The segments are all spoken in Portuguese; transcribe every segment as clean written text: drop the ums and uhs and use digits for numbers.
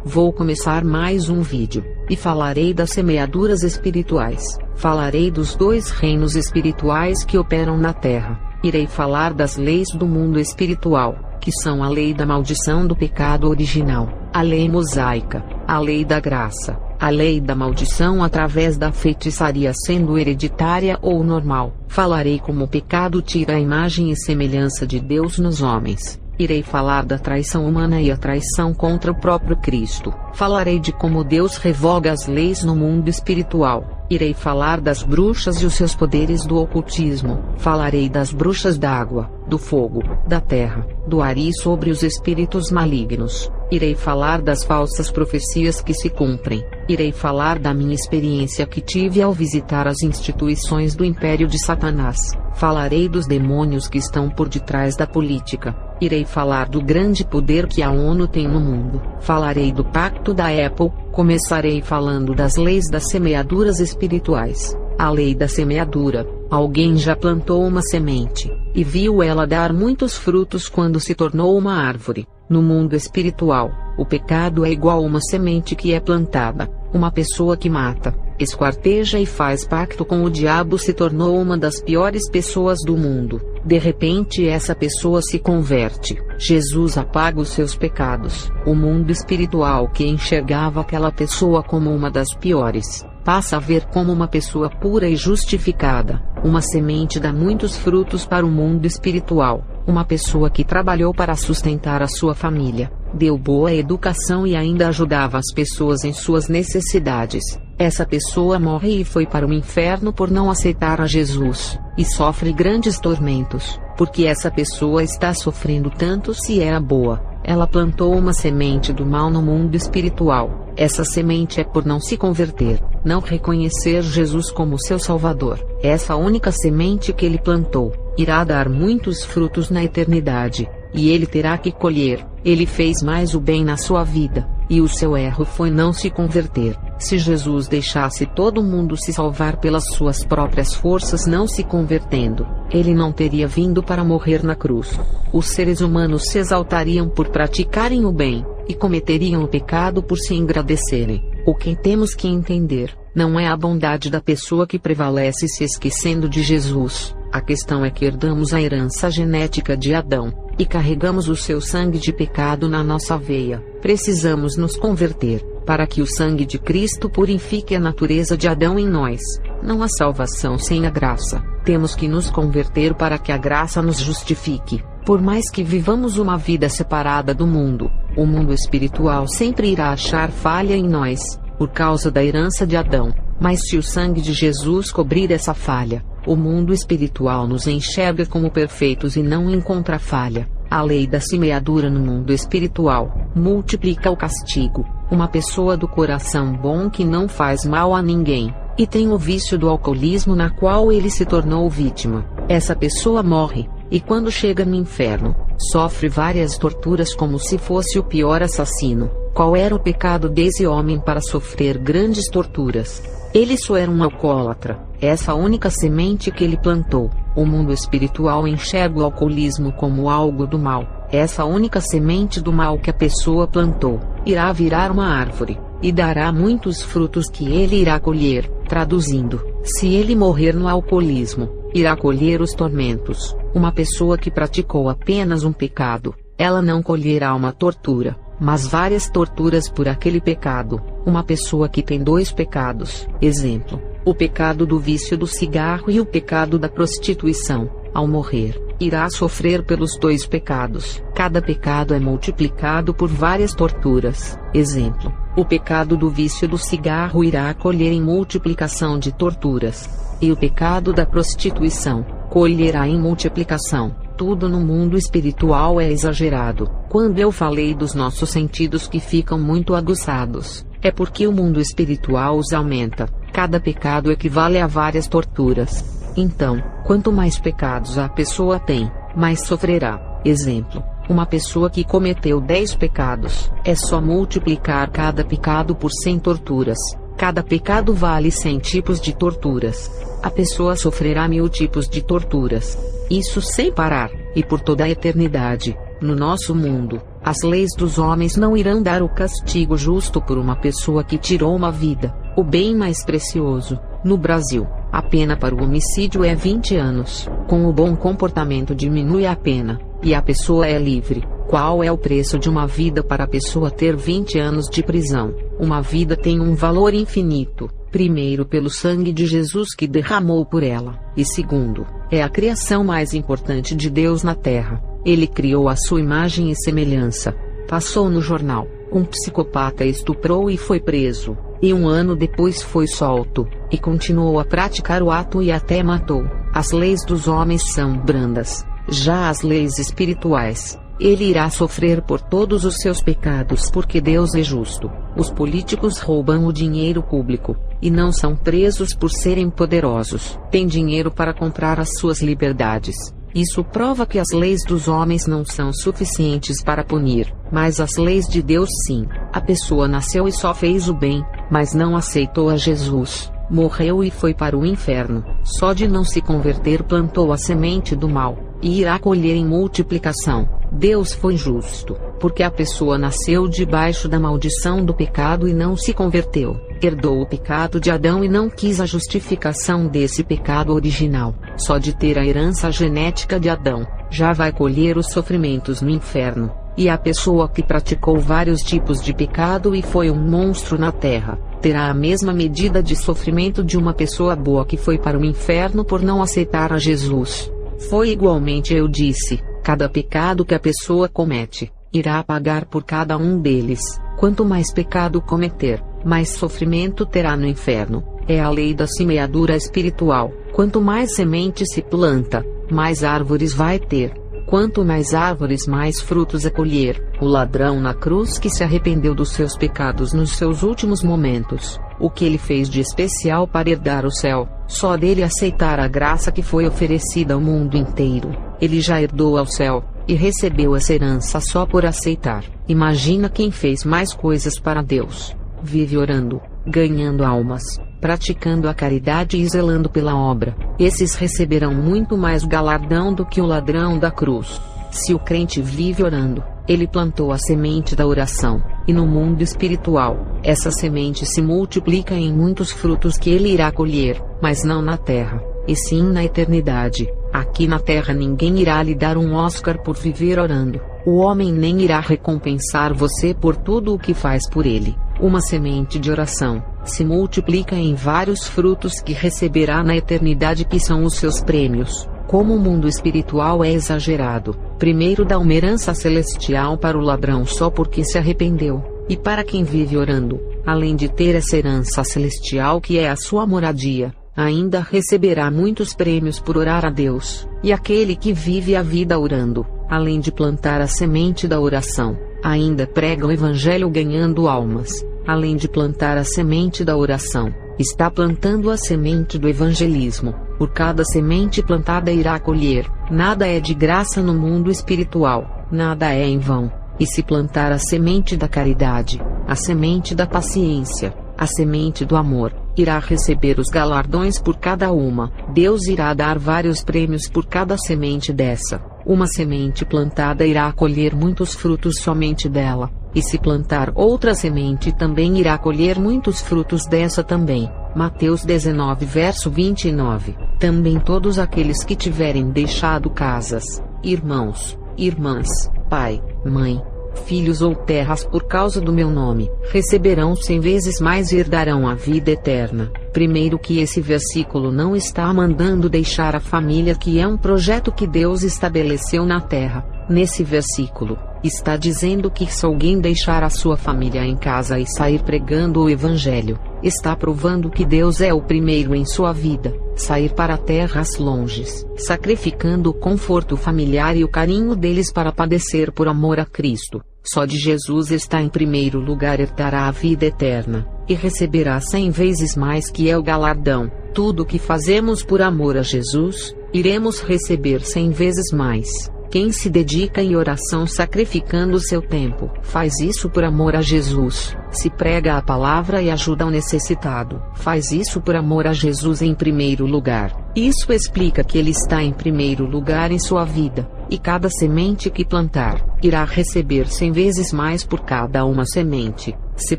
Vou começar mais um vídeo, e falarei das semeaduras espirituais. Falarei dos dois reinos espirituais que operam na Terra. Irei falar das leis do mundo espiritual, que são a lei da maldição do pecado original, a lei mosaica, a lei da graça, a lei da maldição através da feitiçaria sendo hereditária ou normal. Falarei como o pecado tira a imagem e semelhança de Deus nos homens. Irei falar da traição humana e a traição contra o próprio Cristo. Falarei de como Deus revoga as leis no mundo espiritual. Irei falar das bruxas e os seus poderes do ocultismo. Falarei das bruxas da água, do fogo, da terra, do ar e sobre os espíritos malignos. Irei falar das falsas profecias que se cumprem. Irei falar da minha experiência que tive ao visitar as instituições do Império de Satanás. Falarei dos demônios que estão por detrás da política. Irei falar do grande poder que a ONU tem no mundo. Falarei do pacto da Apple. Começarei falando das leis das semeaduras espirituais. A lei da semeadura. Alguém já plantou uma semente, e viu ela dar muitos frutos quando se tornou uma árvore. No mundo espiritual, o pecado é igual a uma semente que é plantada. Uma pessoa que mata, esquarteja e faz pacto com o diabo se tornou uma das piores pessoas do mundo. De repente essa pessoa se converte. Jesus apaga os seus pecados. O mundo espiritual que enxergava aquela pessoa como uma das piores, passa a ver como uma pessoa pura e justificada. Uma semente dá muitos frutos para o mundo espiritual. Uma pessoa que trabalhou para sustentar a sua família, deu boa educação e ainda ajudava as pessoas em suas necessidades. Essa pessoa morre e foi para o inferno por não aceitar a Jesus, e sofre grandes tormentos, porque essa pessoa está sofrendo tanto se era boa. Ela plantou uma semente do mal no mundo espiritual. Essa semente é por não se converter, não reconhecer Jesus como seu Salvador. Essa única semente que ele plantou irá dar muitos frutos na eternidade, e ele terá que colher. Ele fez mais o bem na sua vida, e o seu erro foi não se converter. Se Jesus deixasse todo mundo se salvar pelas suas próprias forças não se convertendo, ele não teria vindo para morrer na cruz. Os seres humanos se exaltariam por praticarem o bem, e cometeriam o pecado por se engrandecerem. O que temos que entender, não é a bondade da pessoa que prevalece se esquecendo de Jesus. A questão é que herdamos a herança genética de Adão, e carregamos o seu sangue de pecado na nossa veia. Precisamos nos converter, para que o sangue de Cristo purifique a natureza de Adão em nós. Não há salvação sem a graça. Temos que nos converter para que a graça nos justifique. Por mais que vivamos uma vida separada do mundo, o mundo espiritual sempre irá achar falha em nós, por causa da herança de Adão. Mas se o sangue de Jesus cobrir essa falha, o mundo espiritual nos enxerga como perfeitos e não encontra falha. A lei da semeadura no mundo espiritual multiplica o castigo. Uma pessoa do coração bom que não faz mal a ninguém, e tem o vício do alcoolismo na qual ele se tornou vítima. Essa pessoa morre, e quando chega no inferno, sofre várias torturas como se fosse o pior assassino. Qual era o pecado desse homem para sofrer grandes torturas? Ele só era um alcoólatra. Essa única semente que ele plantou. O mundo espiritual enxerga o alcoolismo como algo do mal. Essa única semente do mal que a pessoa plantou irá virar uma árvore, e dará muitos frutos que ele irá colher. Traduzindo, se ele morrer no alcoolismo, irá colher os tormentos. Uma pessoa que praticou apenas um pecado, ela não colherá uma tortura, mas várias torturas por aquele pecado. Uma pessoa que tem dois pecados, exemplo, o pecado do vício do cigarro e o pecado da prostituição, ao morrer, irá sofrer pelos dois pecados. Cada pecado é multiplicado por várias torturas. Exemplo, o pecado do vício do cigarro irá colher em multiplicação de torturas, e o pecado da prostituição colherá em multiplicação. Tudo no mundo espiritual é exagerado. Quando eu falei dos nossos sentidos que ficam muito aguçados, é porque o mundo espiritual os aumenta. Cada pecado equivale a várias torturas. Então, quanto mais pecados a pessoa tem, mais sofrerá. Exemplo, uma pessoa que cometeu 10 pecados, é só multiplicar cada pecado por 100 torturas. Cada pecado vale 100 tipos de torturas. A pessoa sofrerá 1000 tipos de torturas. Isso sem parar, e por toda a eternidade. No nosso mundo, As leis dos homens não irão dar o castigo justo por uma pessoa que tirou uma vida, o bem mais precioso. No Brasil, a pena para o homicídio é 20 anos. Com o bom comportamento diminui a pena, e a pessoa é livre. Qual é o preço de uma vida para a pessoa ter 20 anos de prisão? Uma vida tem um valor infinito. Primeiro, pelo sangue de Jesus que derramou por ela, e segundo, é a criação mais importante de Deus na terra. Ele criou a sua imagem e semelhança. Passou no jornal, um psicopata estuprou e foi preso, e 1 ano depois foi solto, e continuou a praticar o ato e até matou. As leis dos homens são brandas, já as leis espirituais, ele irá sofrer por todos os seus pecados porque Deus é justo. Os políticos roubam o dinheiro público, e não são presos por serem poderosos. Têm dinheiro para comprar as suas liberdades. Isso prova que as leis dos homens não são suficientes para punir, mas as leis de Deus sim. A pessoa nasceu e só fez o bem, mas não aceitou a Jesus. Morreu e foi para o inferno. Só de não se converter plantou a semente do mal, e irá colher em multiplicação. Deus foi justo, porque a pessoa nasceu debaixo da maldição do pecado e não se converteu. Herdou o pecado de Adão e não quis a justificação desse pecado original. Só de ter a herança genética de Adão, já vai colher os sofrimentos no inferno. E a pessoa que praticou vários tipos de pecado e foi um monstro na terra, terá a mesma medida de sofrimento de uma pessoa boa que foi para o inferno por não aceitar a Jesus. Foi igualmente eu disse, cada pecado que a pessoa comete, irá pagar por cada um deles. Quanto mais pecado cometer, mais sofrimento terá no inferno. É a lei da semeadura espiritual. Quanto mais semente se planta, mais árvores vai ter. Quanto mais árvores, mais frutos a colher. O ladrão na cruz que se arrependeu dos seus pecados nos seus últimos momentos. O que ele fez de especial para herdar o céu? Só dele aceitar a graça que foi oferecida ao mundo inteiro. Ele já herdou ao céu, e recebeu essa herança só por aceitar. Imagina quem fez mais coisas para Deus. Vive orando, ganhando almas, praticando a caridade e zelando pela obra. Esses receberão muito mais galardão do que o ladrão da cruz. Se o crente vive orando, ele plantou a semente da oração, e no mundo espiritual, essa semente se multiplica em muitos frutos que ele irá colher, mas não na terra, e sim na eternidade. Aqui na terra ninguém irá lhe dar um Oscar por viver orando. O homem nem irá recompensar você por tudo o que faz por ele. Uma semente de oração se multiplica em vários frutos que receberá na eternidade, que são os seus prêmios. Como o mundo espiritual é exagerado, primeiro dá uma herança celestial para o ladrão só porque se arrependeu, e para quem vive orando, além de ter essa herança celestial que é a sua moradia, ainda receberá muitos prêmios por orar a Deus. E aquele que vive a vida orando, além de plantar a semente da oração, ainda prega o evangelho ganhando almas. Além de plantar a semente da oração, está plantando a semente do evangelismo. Por cada semente plantada irá colher. Nada é de graça no mundo espiritual, nada é em vão. E se plantar a semente da caridade, a semente da paciência, a semente do amor, irá receber os galardões por cada uma. Deus irá dar vários prêmios por cada semente dessa. Uma semente plantada irá colher muitos frutos somente dela. E se plantar outra semente também irá colher muitos frutos dessa também. Mateus 19 verso 29. Também todos aqueles que tiverem deixado casas, irmãos, irmãs, pai, mãe, filhos ou terras por causa do meu nome, receberão 100 vezes mais e herdarão a vida eterna. Primeiro que esse versículo não está mandando deixar a família, que é um projeto que Deus estabeleceu na terra. Nesse versículo, está dizendo que se alguém deixar a sua família em casa e sair pregando o evangelho, está provando que Deus é o primeiro em sua vida. Sair para terras longes, sacrificando o conforto familiar e o carinho deles para padecer por amor a Cristo. Só de Jesus está em primeiro lugar, herdará a vida eterna, e receberá 100 vezes mais, que é o galardão. Tudo o que fazemos por amor a Jesus, iremos receber 100 vezes mais. Quem se dedica em oração sacrificando o seu tempo, faz isso por amor a Jesus. Se prega a palavra e ajuda o necessitado, faz isso por amor a Jesus em primeiro lugar. Isso explica que ele está em primeiro lugar em sua vida, e cada semente que plantar, irá receber 100 vezes mais por cada uma semente. Se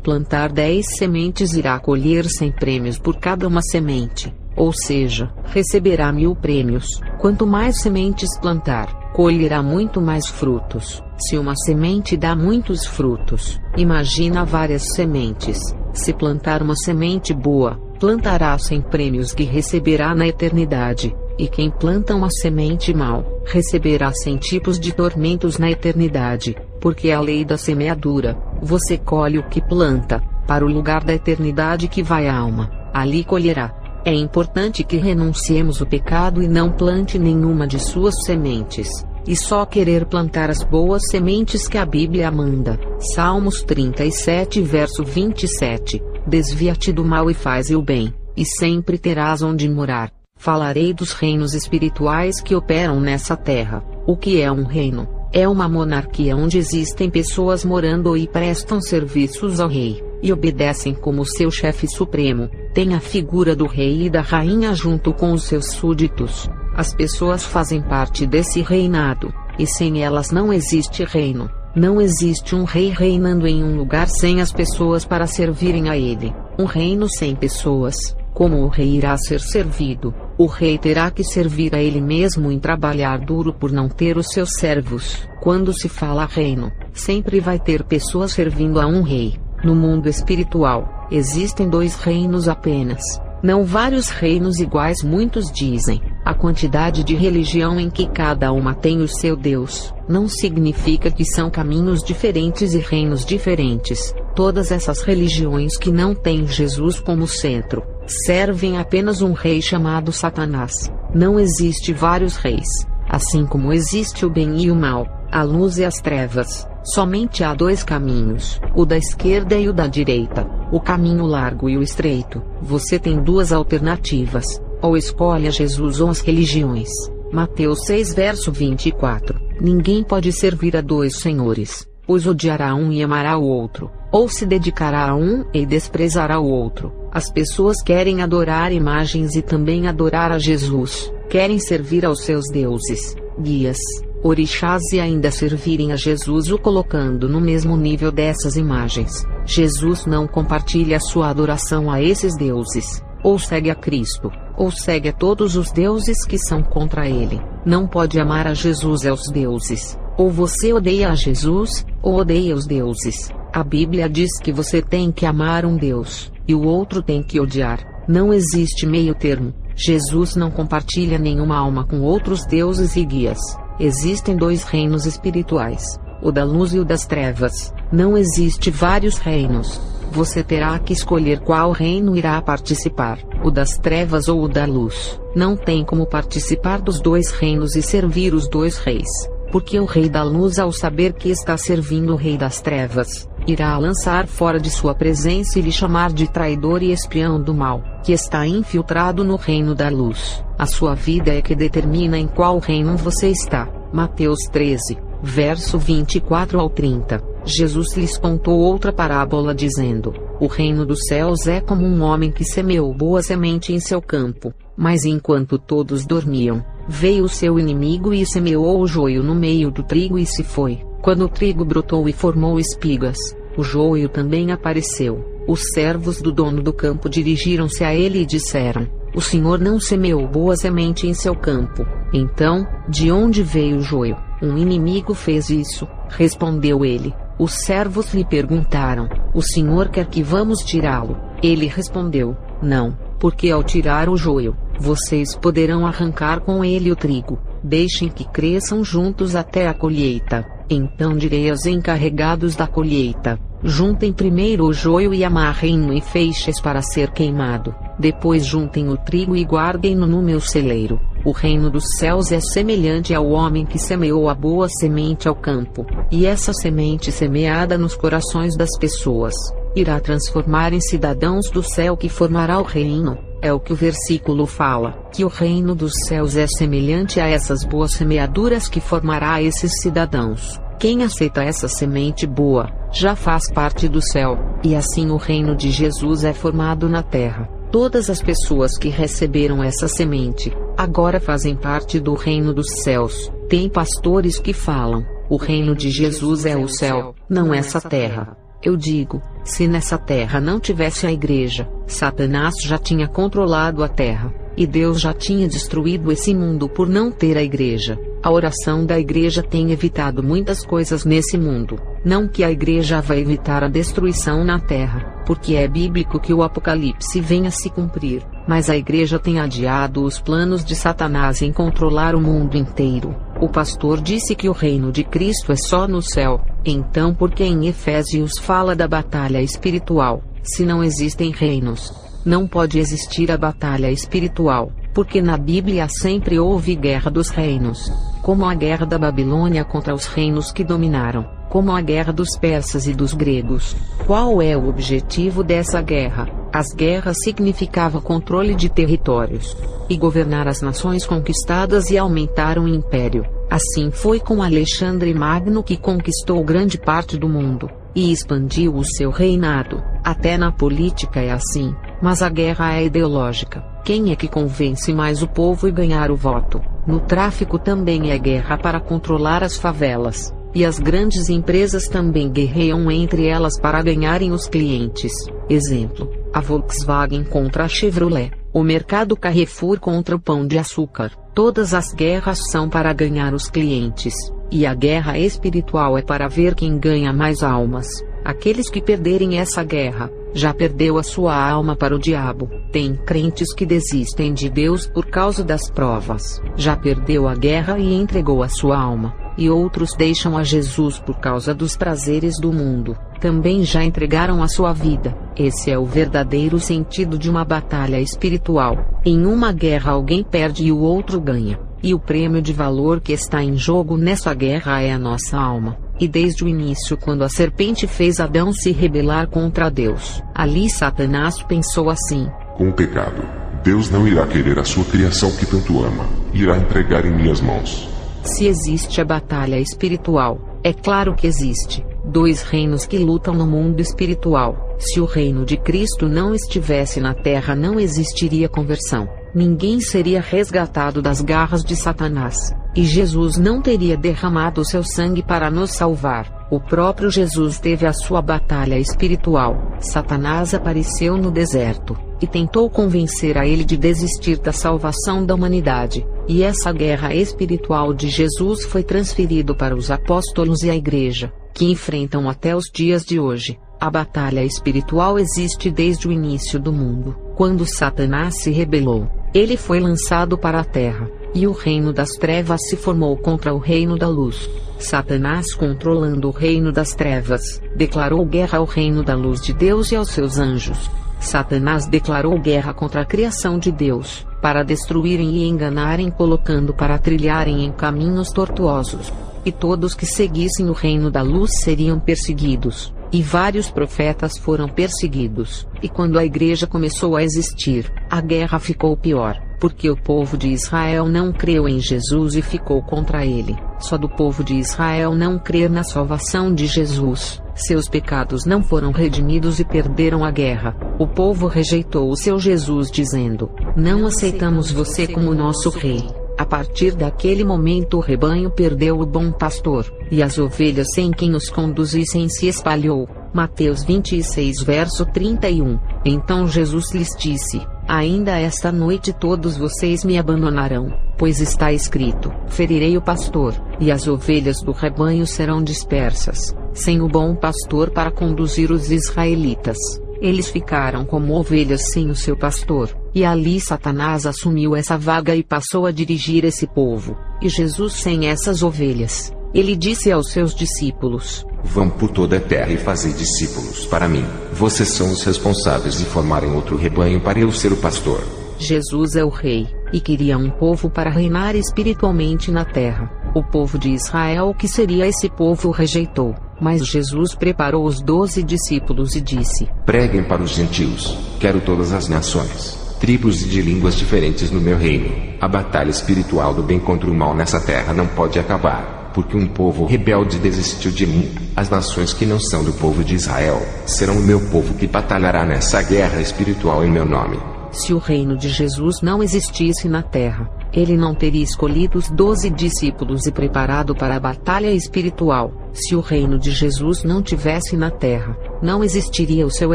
plantar 10 sementes, irá colher 100 prêmios por cada uma semente. Ou seja, receberá 1000 prêmios. Quanto mais sementes plantar, colherá muito mais frutos. Se uma semente dá muitos frutos, imagina várias sementes. Se plantar uma semente boa, plantará 100 prêmios que receberá na eternidade. E quem planta uma semente mal, receberá 100 tipos de tormentos na eternidade. Porque é a lei da semeadura. Você colhe o que planta, para o lugar da eternidade que vai a alma. Ali colherá. É importante que renunciemos o pecado e não plante nenhuma de suas sementes, e só querer plantar as boas sementes que a Bíblia manda. Salmos 37 verso 27. Desvia-te do mal e faze o bem, e sempre terás onde morar. Falarei dos reinos espirituais que operam nessa terra. O que é um reino? É uma monarquia onde existem pessoas morando e prestam serviços ao rei, e obedecem como seu chefe supremo. Tem a figura do rei e da rainha junto com os seus súditos. As pessoas fazem parte desse reinado, e sem elas não existe reino. Não existe um rei reinando em um lugar sem as pessoas para servirem a ele. Um reino sem pessoas, como o rei irá ser servido? O rei terá que servir a ele mesmo e trabalhar duro por não ter os seus servos. Quando se fala reino, sempre vai ter pessoas servindo a um rei. No mundo espiritual, existem 2 reinos apenas. Não vários reinos iguais, muitos dizem. A quantidade de religião em que cada uma tem o seu Deus, não significa que são caminhos diferentes e reinos diferentes. Todas essas religiões que não têm Jesus como centro, servem apenas um rei chamado Satanás. Não existe vários reis. Assim como existe o bem e o mal, a luz e as trevas, somente há 2 caminhos, o da esquerda e o da direita, o caminho largo e o estreito. Você tem 2 alternativas, ou escolhe a Jesus ou as religiões. Mateus 6 verso 24. Ninguém pode servir a 2 senhores, pois odiará um e amará o outro, ou se dedicará a um e desprezará o outro. As pessoas querem adorar imagens e também adorar a Jesus, querem servir aos seus deuses, guias, orixás e ainda servirem a Jesus o colocando no mesmo nível dessas imagens. Jesus não compartilha sua adoração a esses deuses. Ou segue a Cristo, ou segue a todos os deuses que são contra ele. Não pode amar a Jesus e aos deuses. Ou você odeia a Jesus, ou odeia os deuses. A Bíblia diz que você tem que amar um Deus, e o outro tem que odiar. Não existe meio termo. Jesus não compartilha nenhuma alma com outros deuses e guias. Existem 2 reinos espirituais, o da luz e o das trevas. Não existe vários reinos. Você terá que escolher qual reino irá participar, o das trevas ou o da luz. Não tem como participar dos 2 reinos e servir os 2 reis, porque o rei da luz, ao saber que está servindo o rei das trevas, irá lançar fora de sua presença e lhe chamar de traidor e espião do mal, que está infiltrado no reino da luz. A sua vida é que determina em qual reino você está. Mateus 13, verso 24 ao 30. Jesus lhes contou outra parábola dizendo: o reino dos céus é como um homem que semeou boa semente em seu campo, mas enquanto todos dormiam, veio o seu inimigo e semeou o joio no meio do trigo e se foi. Quando o trigo brotou e formou espigas, o joio também apareceu. Os servos do dono do campo dirigiram-se a ele e disseram: o senhor não semeou boa semente em seu campo. Então, de onde veio o joio? Um inimigo fez isso, respondeu ele. Os servos lhe perguntaram: o senhor quer que vamos tirá-lo? Ele respondeu: não, porque ao tirar o joio, vocês poderão arrancar com ele o trigo. Deixem que cresçam juntos até a colheita. Então direi aos encarregados da colheita: juntem primeiro o joio e amarrem-no em feixes para ser queimado. Depois juntem o trigo e guardem-no no meu celeiro. O reino dos céus é semelhante ao homem que semeou a boa semente ao campo. E essa semente semeada nos corações das pessoas irá transformar em cidadãos do céu que formará o reino. É o que o versículo fala, que o reino dos céus é semelhante a essas boas semeaduras que formará esses cidadãos. Quem aceita essa semente boa, já faz parte do céu, e assim o reino de Jesus é formado na terra. Todas as pessoas que receberam essa semente, agora fazem parte do reino dos céus. Tem pastores que falam, o reino de Jesus é o céu, não essa terra. Eu digo, se nessa terra não tivesse a igreja, Satanás já tinha controlado a terra, e Deus já tinha destruído esse mundo por não ter a igreja. A oração da igreja tem evitado muitas coisas nesse mundo. Não que a igreja vá evitar a destruição na terra, porque é bíblico que o Apocalipse venha se cumprir, mas a igreja tem adiado os planos de Satanás em controlar o mundo inteiro. O pastor disse que o reino de Cristo é só no céu. Então por que em Efésios fala da batalha espiritual, se não existem reinos? Não pode existir a batalha espiritual, porque na Bíblia sempre houve guerra dos reinos, como a guerra da Babilônia contra os reinos que dominaram, como a guerra dos persas e dos gregos. Qual é o objetivo dessa guerra? As guerras significavam controle de territórios, e governar as nações conquistadas e aumentar o império. Assim foi com Alexandre Magno, que conquistou grande parte do mundo, e expandiu o seu reinado. Até na política é assim, mas a guerra é ideológica. Quem é que convence mais o povo e ganhar o voto? No tráfico também é guerra para controlar as favelas. E as grandes empresas também guerreiam entre elas para ganharem os clientes. Exemplo, a Volkswagen contra a Chevrolet, o mercado Carrefour contra o Pão de Açúcar. Todas as guerras são para ganhar os clientes. E a guerra espiritual é para ver quem ganha mais almas. Aqueles que perderem essa guerra, já perdeu a sua alma para o diabo. Tem crentes que desistem de Deus por causa das provas. Já perdeu a guerra e entregou a sua alma. E outros deixam a Jesus por causa dos prazeres do mundo. Também já entregaram a sua vida. Esse é o verdadeiro sentido de uma batalha espiritual. Em uma guerra alguém perde e o outro ganha. E o prêmio de valor que está em jogo nessa guerra é a nossa alma. E desde o início, quando a serpente fez Adão se rebelar contra Deus, ali Satanás pensou assim: com o pecado, Deus não irá querer a sua criação que tanto ama, irá entregar em minhas mãos. Se existe a batalha espiritual, é claro que existe dois reinos que lutam no mundo espiritual. Se o reino de Cristo não estivesse na terra, não existiria conversão. Ninguém seria resgatado das garras de Satanás. E Jesus não teria derramado o seu sangue para nos salvar. O próprio Jesus teve a sua batalha espiritual. Satanás apareceu no deserto e tentou convencer a ele de desistir da salvação da humanidade. E essa guerra espiritual de Jesus foi transferido para os apóstolos e a igreja, que enfrentam até os dias de hoje. A batalha espiritual existe desde o início do mundo. Quando Satanás se rebelou, ele foi lançado para a terra, e o reino das trevas se formou contra o reino da luz. Satanás, controlando o reino das trevas, declarou guerra ao reino da luz de Deus e aos seus anjos. Satanás declarou guerra contra a criação de Deus, para destruírem e enganarem, colocando para trilharem em caminhos tortuosos. E todos que seguissem o reino da luz seriam perseguidos. E vários profetas foram perseguidos. E quando a igreja começou a existir, a guerra ficou pior, porque o povo de Israel não creu em Jesus e ficou contra ele. Só do povo de Israel não crer na salvação de Jesus, seus pecados não foram redimidos e perderam a guerra. O povo rejeitou o seu Jesus, dizendo: não aceitamos você como nosso rei. A partir daquele momento o rebanho perdeu o bom pastor, e as ovelhas sem quem os conduzissem se espalhou. Mateus 26 verso 31. Então Jesus lhes disse: ainda esta noite todos vocês me abandonarão, pois está escrito: ferirei o pastor, e as ovelhas do rebanho serão dispersas. Sem o bom pastor para conduzir os israelitas, eles ficaram como ovelhas sem o seu pastor. E ali Satanás assumiu essa vaga e passou a dirigir esse povo. E Jesus sem essas ovelhas. Ele disse aos seus discípulos: vão por toda a terra e fazei discípulos para mim. Vocês são os responsáveis de formarem outro rebanho para eu ser o pastor. Jesus é o rei, e queria um povo para reinar espiritualmente na terra. O povo de Israel, que seria esse povo, o rejeitou. Mas Jesus preparou os 12 discípulos e disse: preguem para os gentios, quero todas as nações. tribos e de línguas diferentes no meu reino. A batalha espiritual do bem contra o mal nessa terra não pode acabar, porque um povo rebelde desistiu de mim. As nações que não são do povo de Israel serão o meu povo que batalhará nessa guerra espiritual em meu nome. Se o reino de Jesus não existisse na terra, ele não teria escolhido os 12 discípulos e preparado para a batalha espiritual. Se o reino de Jesus não tivesse na terra, não existiria o seu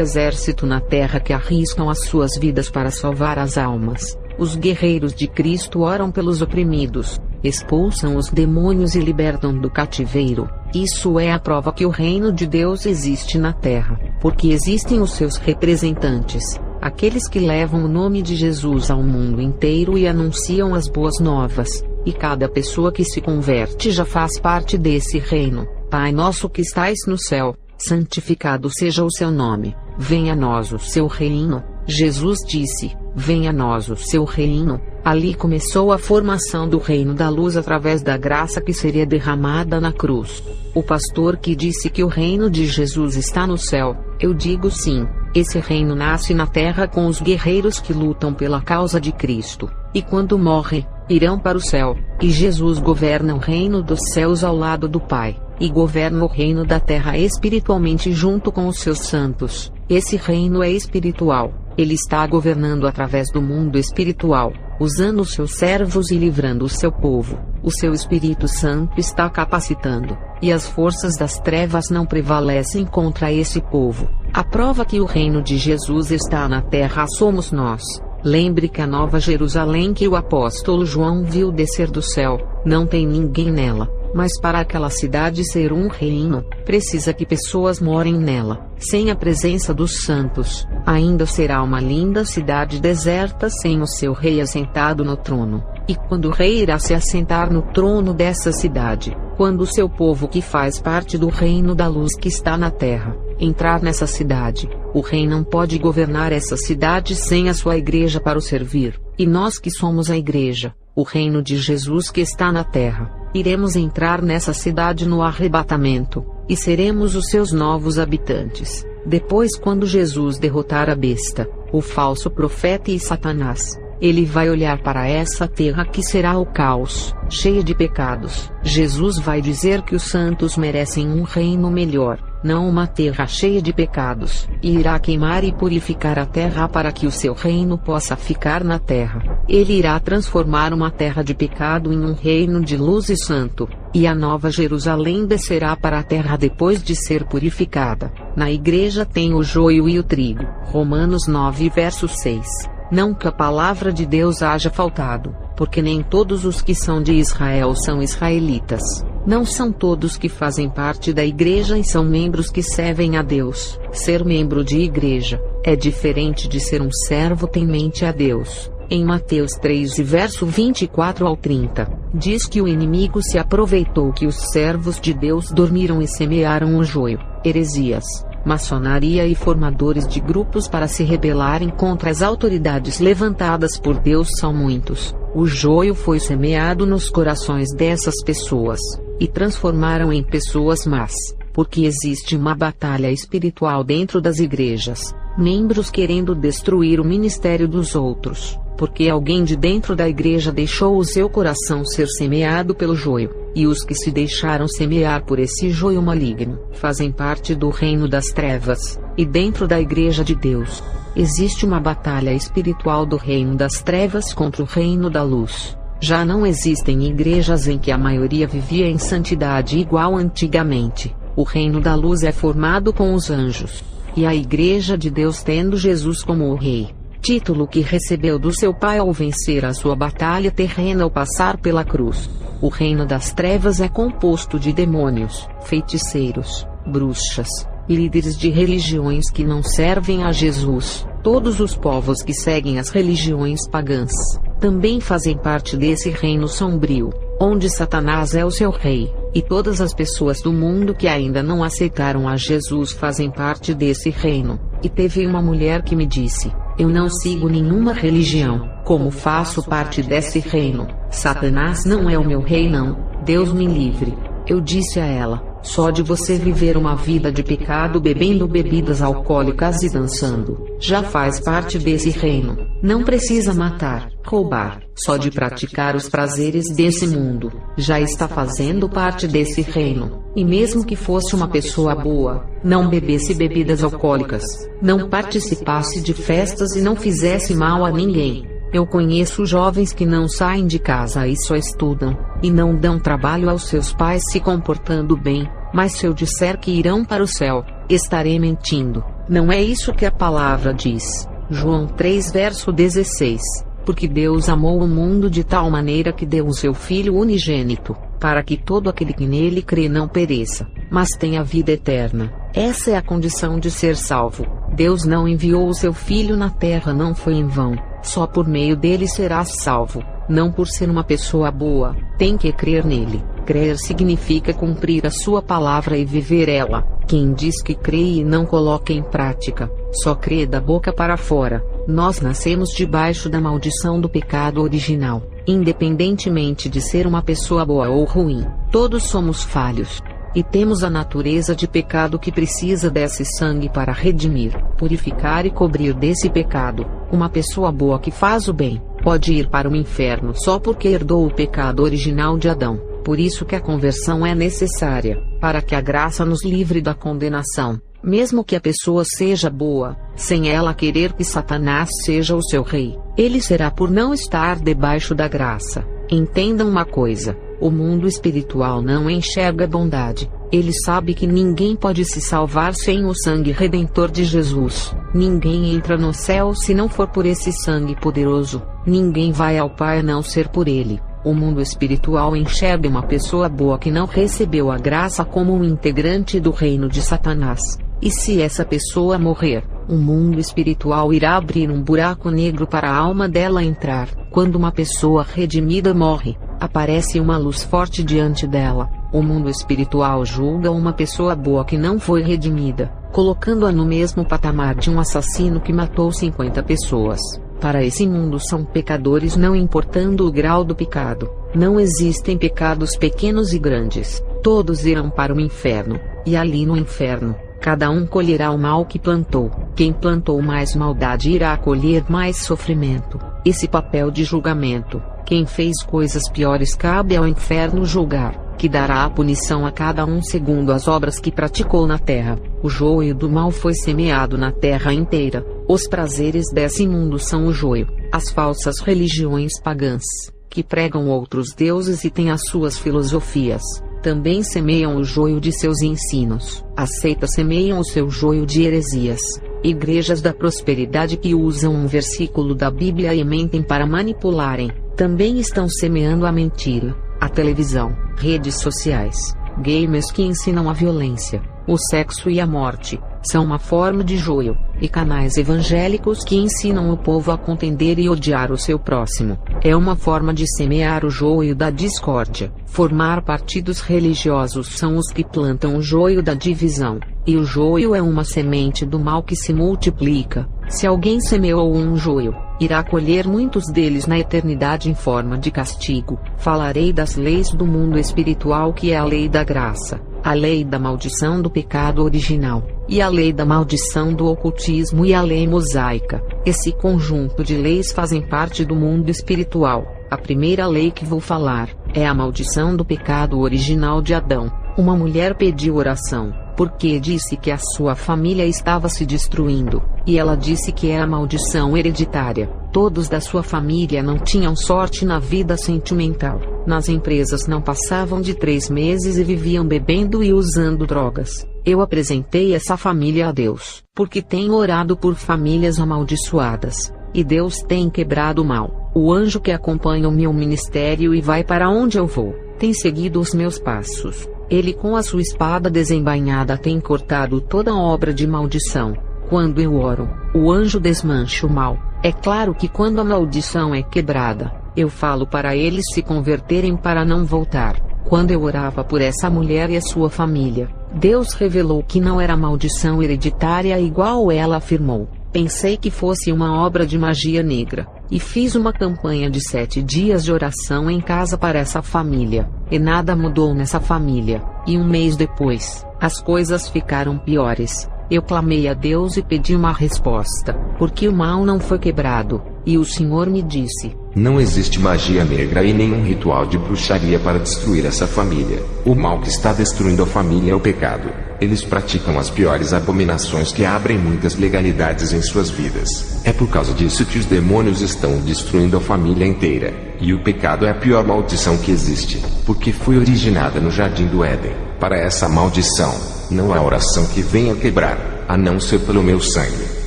exército na terra que arriscam as suas vidas para salvar as almas. Os guerreiros de Cristo oram pelos oprimidos, expulsam os demônios e libertam do cativeiro. Isso é a prova que o reino de Deus existe na terra, porque existem os seus representantes, aqueles que levam o nome de Jesus ao mundo inteiro e anunciam as boas novas, e cada pessoa que se converte já faz parte desse reino. Pai nosso que estais no céu, santificado seja o seu nome, venha a nós o seu reino. Jesus disse, venha a nós o seu reino. Ali começou a formação do reino da luz através da graça que seria derramada na cruz. O pastor que disse que o reino de Jesus está no céu, eu digo sim, esse reino nasce na terra com os guerreiros que lutam pela causa de Cristo, e quando morrem, irão para o céu, e Jesus governa o reino dos céus ao lado do Pai, e governa o reino da terra espiritualmente junto com os seus santos. Esse reino é espiritual, ele está governando através do mundo espiritual, usando os seus servos e livrando o seu povo. O seu Espírito Santo está capacitando, e as forças das trevas não prevalecem contra esse povo. A prova que o reino de Jesus está na terra somos nós. Lembre que a Nova Jerusalém que o apóstolo João viu descer do céu, não tem ninguém nela, mas para aquela cidade ser um reino, precisa que pessoas morem nela. Sem a presença dos santos, ainda será uma linda cidade deserta sem o seu rei assentado no trono. E quando o rei irá se assentar no trono dessa cidade, quando o seu povo que faz parte do reino da luz que está na terra, entrar nessa cidade, o rei não pode governar essa cidade sem a sua igreja para o servir. E nós que somos a igreja, o reino de Jesus que está na terra, iremos entrar nessa cidade no arrebatamento, e seremos os seus novos habitantes. Depois, quando Jesus derrotar a besta, o falso profeta e Satanás, ele vai olhar para essa terra que será o caos, cheia de pecados. Jesus vai dizer que os santos merecem um reino melhor, não uma terra cheia de pecados, e irá queimar e purificar a terra para que o seu reino possa ficar na terra. Ele irá transformar uma terra de pecado em um reino de luz e santo, e a Nova Jerusalém descerá para a terra depois de ser purificada. Na igreja tem o joio e o trigo. Romanos 9 verso 6. Não que a palavra de Deus haja faltado, porque nem todos os que são de Israel são israelitas. Não são todos que fazem parte da igreja e são membros que servem a Deus. Ser membro de igreja é diferente de ser um servo temente a Deus. Em Mateus 3 verso 24 ao 30, diz que o inimigo se aproveitou que os servos de Deus dormiram e semearam o joio, heresias, maçonaria e formadores de grupos para se rebelarem contra as autoridades levantadas por Deus são muitos. O joio foi semeado nos corações dessas pessoas, e transformaram em pessoas más, porque existe uma batalha espiritual dentro das igrejas, membros querendo destruir o ministério dos outros, porque alguém de dentro da igreja deixou o seu coração ser semeado pelo joio, e os que se deixaram semear por esse joio maligno, fazem parte do reino das trevas, e dentro da igreja de Deus, existe uma batalha espiritual do reino das trevas contra o reino da luz. Já não existem igrejas em que a maioria vivia em santidade igual antigamente. O reino da luz é formado com os anjos, e a igreja de Deus tendo Jesus como o rei, título que recebeu do seu pai ao vencer a sua batalha terrena ao passar pela cruz. O reino das trevas é composto de demônios, feiticeiros, bruxas, líderes de religiões que não servem a Jesus. Todos os povos que seguem as religiões pagãs também fazem parte desse reino sombrio, onde Satanás é o seu rei, e todas as pessoas do mundo que ainda não aceitaram a Jesus fazem parte desse reino. E teve uma mulher que me disse: eu não sigo nenhuma religião, como faço parte desse reino? Satanás não é o meu rei não, Deus me livre. Eu disse a ela: Só de você viver uma vida de pecado bebendo bebidas alcoólicas e dançando, já faz parte desse reino. Não precisa matar, roubar, só de praticar os prazeres desse mundo, já está fazendo parte desse reino. E mesmo que fosse uma pessoa boa, não bebesse bebidas alcoólicas, não participasse de festas e não fizesse mal a ninguém. Eu conheço jovens que não saem de casa e só estudam, e não dão trabalho aos seus pais se comportando bem, mas se eu disser que irão para o céu, estarei mentindo. Não é isso que a palavra diz. João 3 verso 16. Porque Deus amou o mundo de tal maneira que deu o seu Filho unigênito, para que todo aquele que nele crê não pereça, mas tenha vida eterna. Essa é a condição de ser salvo. Deus não enviou o seu Filho na terra não foi em vão. Só por meio dele serás salvo, não por ser uma pessoa boa, tem que crer nele. Crer significa cumprir a sua palavra e viver ela. Quem diz que crê e não coloca em prática, só crê da boca para fora. Nós nascemos debaixo da maldição do pecado original. Independentemente de ser uma pessoa boa ou ruim, todos somos falhos. E temos a natureza de pecado que precisa desse sangue para redimir, purificar e cobrir desse pecado. Uma pessoa boa que faz o bem, pode ir para o inferno só porque herdou o pecado original de Adão. Por isso que a conversão é necessária, para que a graça nos livre da condenação. Mesmo que a pessoa seja boa, sem ela querer que Satanás seja o seu rei, ele será por não estar debaixo da graça. Entendam uma coisa. O mundo espiritual não enxerga bondade. Ele sabe que ninguém pode se salvar sem o sangue redentor de Jesus. Ninguém entra no céu se não for por esse sangue poderoso. Ninguém vai ao Pai a não ser por ele. O mundo espiritual enxerga uma pessoa boa que não recebeu a graça como um integrante do reino de Satanás. E se essa pessoa morrer, o mundo espiritual irá abrir um buraco negro para a alma dela entrar. Quando uma pessoa redimida morre, aparece uma luz forte diante dela. O mundo espiritual julga uma pessoa boa que não foi redimida, colocando-a no mesmo patamar de um assassino que matou 50 pessoas. Para esse mundo são pecadores não importando o grau do pecado. Não existem pecados pequenos e grandes. Todos irão para o inferno. E ali no inferno, cada um colherá o mal que plantou. Quem plantou mais maldade irá colher mais sofrimento. Esse papel de julgamento. Quem fez coisas piores cabe ao inferno julgar, que dará a punição a cada um segundo as obras que praticou na terra. O joio do mal foi semeado na terra inteira. Os prazeres desse mundo são o joio. As falsas religiões pagãs, que pregam outros deuses e têm as suas filosofias, também semeiam o joio de seus ensinos. As seitas semeiam o seu joio de heresias. Igrejas da prosperidade que usam um versículo da Bíblia e mentem para manipularem, também estão semeando a mentira. A televisão, redes sociais, gamers que ensinam a violência, o sexo e a morte, são uma forma de joio, e canais evangélicos que ensinam o povo a contender e odiar o seu próximo, é uma forma de semear o joio da discórdia. Formar partidos religiosos são os que plantam o joio da divisão, e o joio é uma semente do mal que se multiplica. Se alguém semeou um joio, irá colher muitos deles na eternidade em forma de castigo. Falarei das leis do mundo espiritual, que é a lei da graça, a lei da maldição do pecado original, e a lei da maldição do ocultismo e a lei mosaica. Esse conjunto de leis fazem parte do mundo espiritual. A primeira lei que vou falar é a maldição do pecado original de Adão. Uma mulher pediu oração, porque disse que a sua família estava se destruindo, e ela disse que era maldição hereditária. Todos da sua família não tinham sorte na vida sentimental. Nas empresas não passavam de 3 meses e viviam bebendo e usando drogas. Eu apresentei essa família a Deus, porque tenho orado por famílias amaldiçoadas, e Deus tem quebrado o mal. O anjo que acompanha o meu ministério e vai para onde eu vou, tem seguido os meus passos. Ele com a sua espada desembainhada tem cortado toda obra de maldição. Quando eu oro, o anjo desmancha o mal. É claro que quando a maldição é quebrada, eu falo para eles se converterem para não voltar. Quando eu orava por essa mulher e a sua família, Deus revelou que não era maldição hereditária igual ela afirmou. Pensei que fosse uma obra de magia negra, e fiz uma campanha de 7 dias de oração em casa para essa família, e nada mudou nessa família, e um mês depois, as coisas ficaram piores. Eu clamei a Deus e pedi uma resposta, porque o mal não foi quebrado, e o Senhor me disse: não existe magia negra e nenhum ritual de bruxaria para destruir essa família. O mal que está destruindo a família é o pecado. Eles praticam as piores abominações que abrem muitas legalidades em suas vidas. É por causa disso que os demônios estão destruindo a família inteira. E o pecado é a pior maldição que existe, porque foi originada no Jardim do Éden. Para essa maldição, não há oração que venha quebrar, a não ser pelo meu sangue.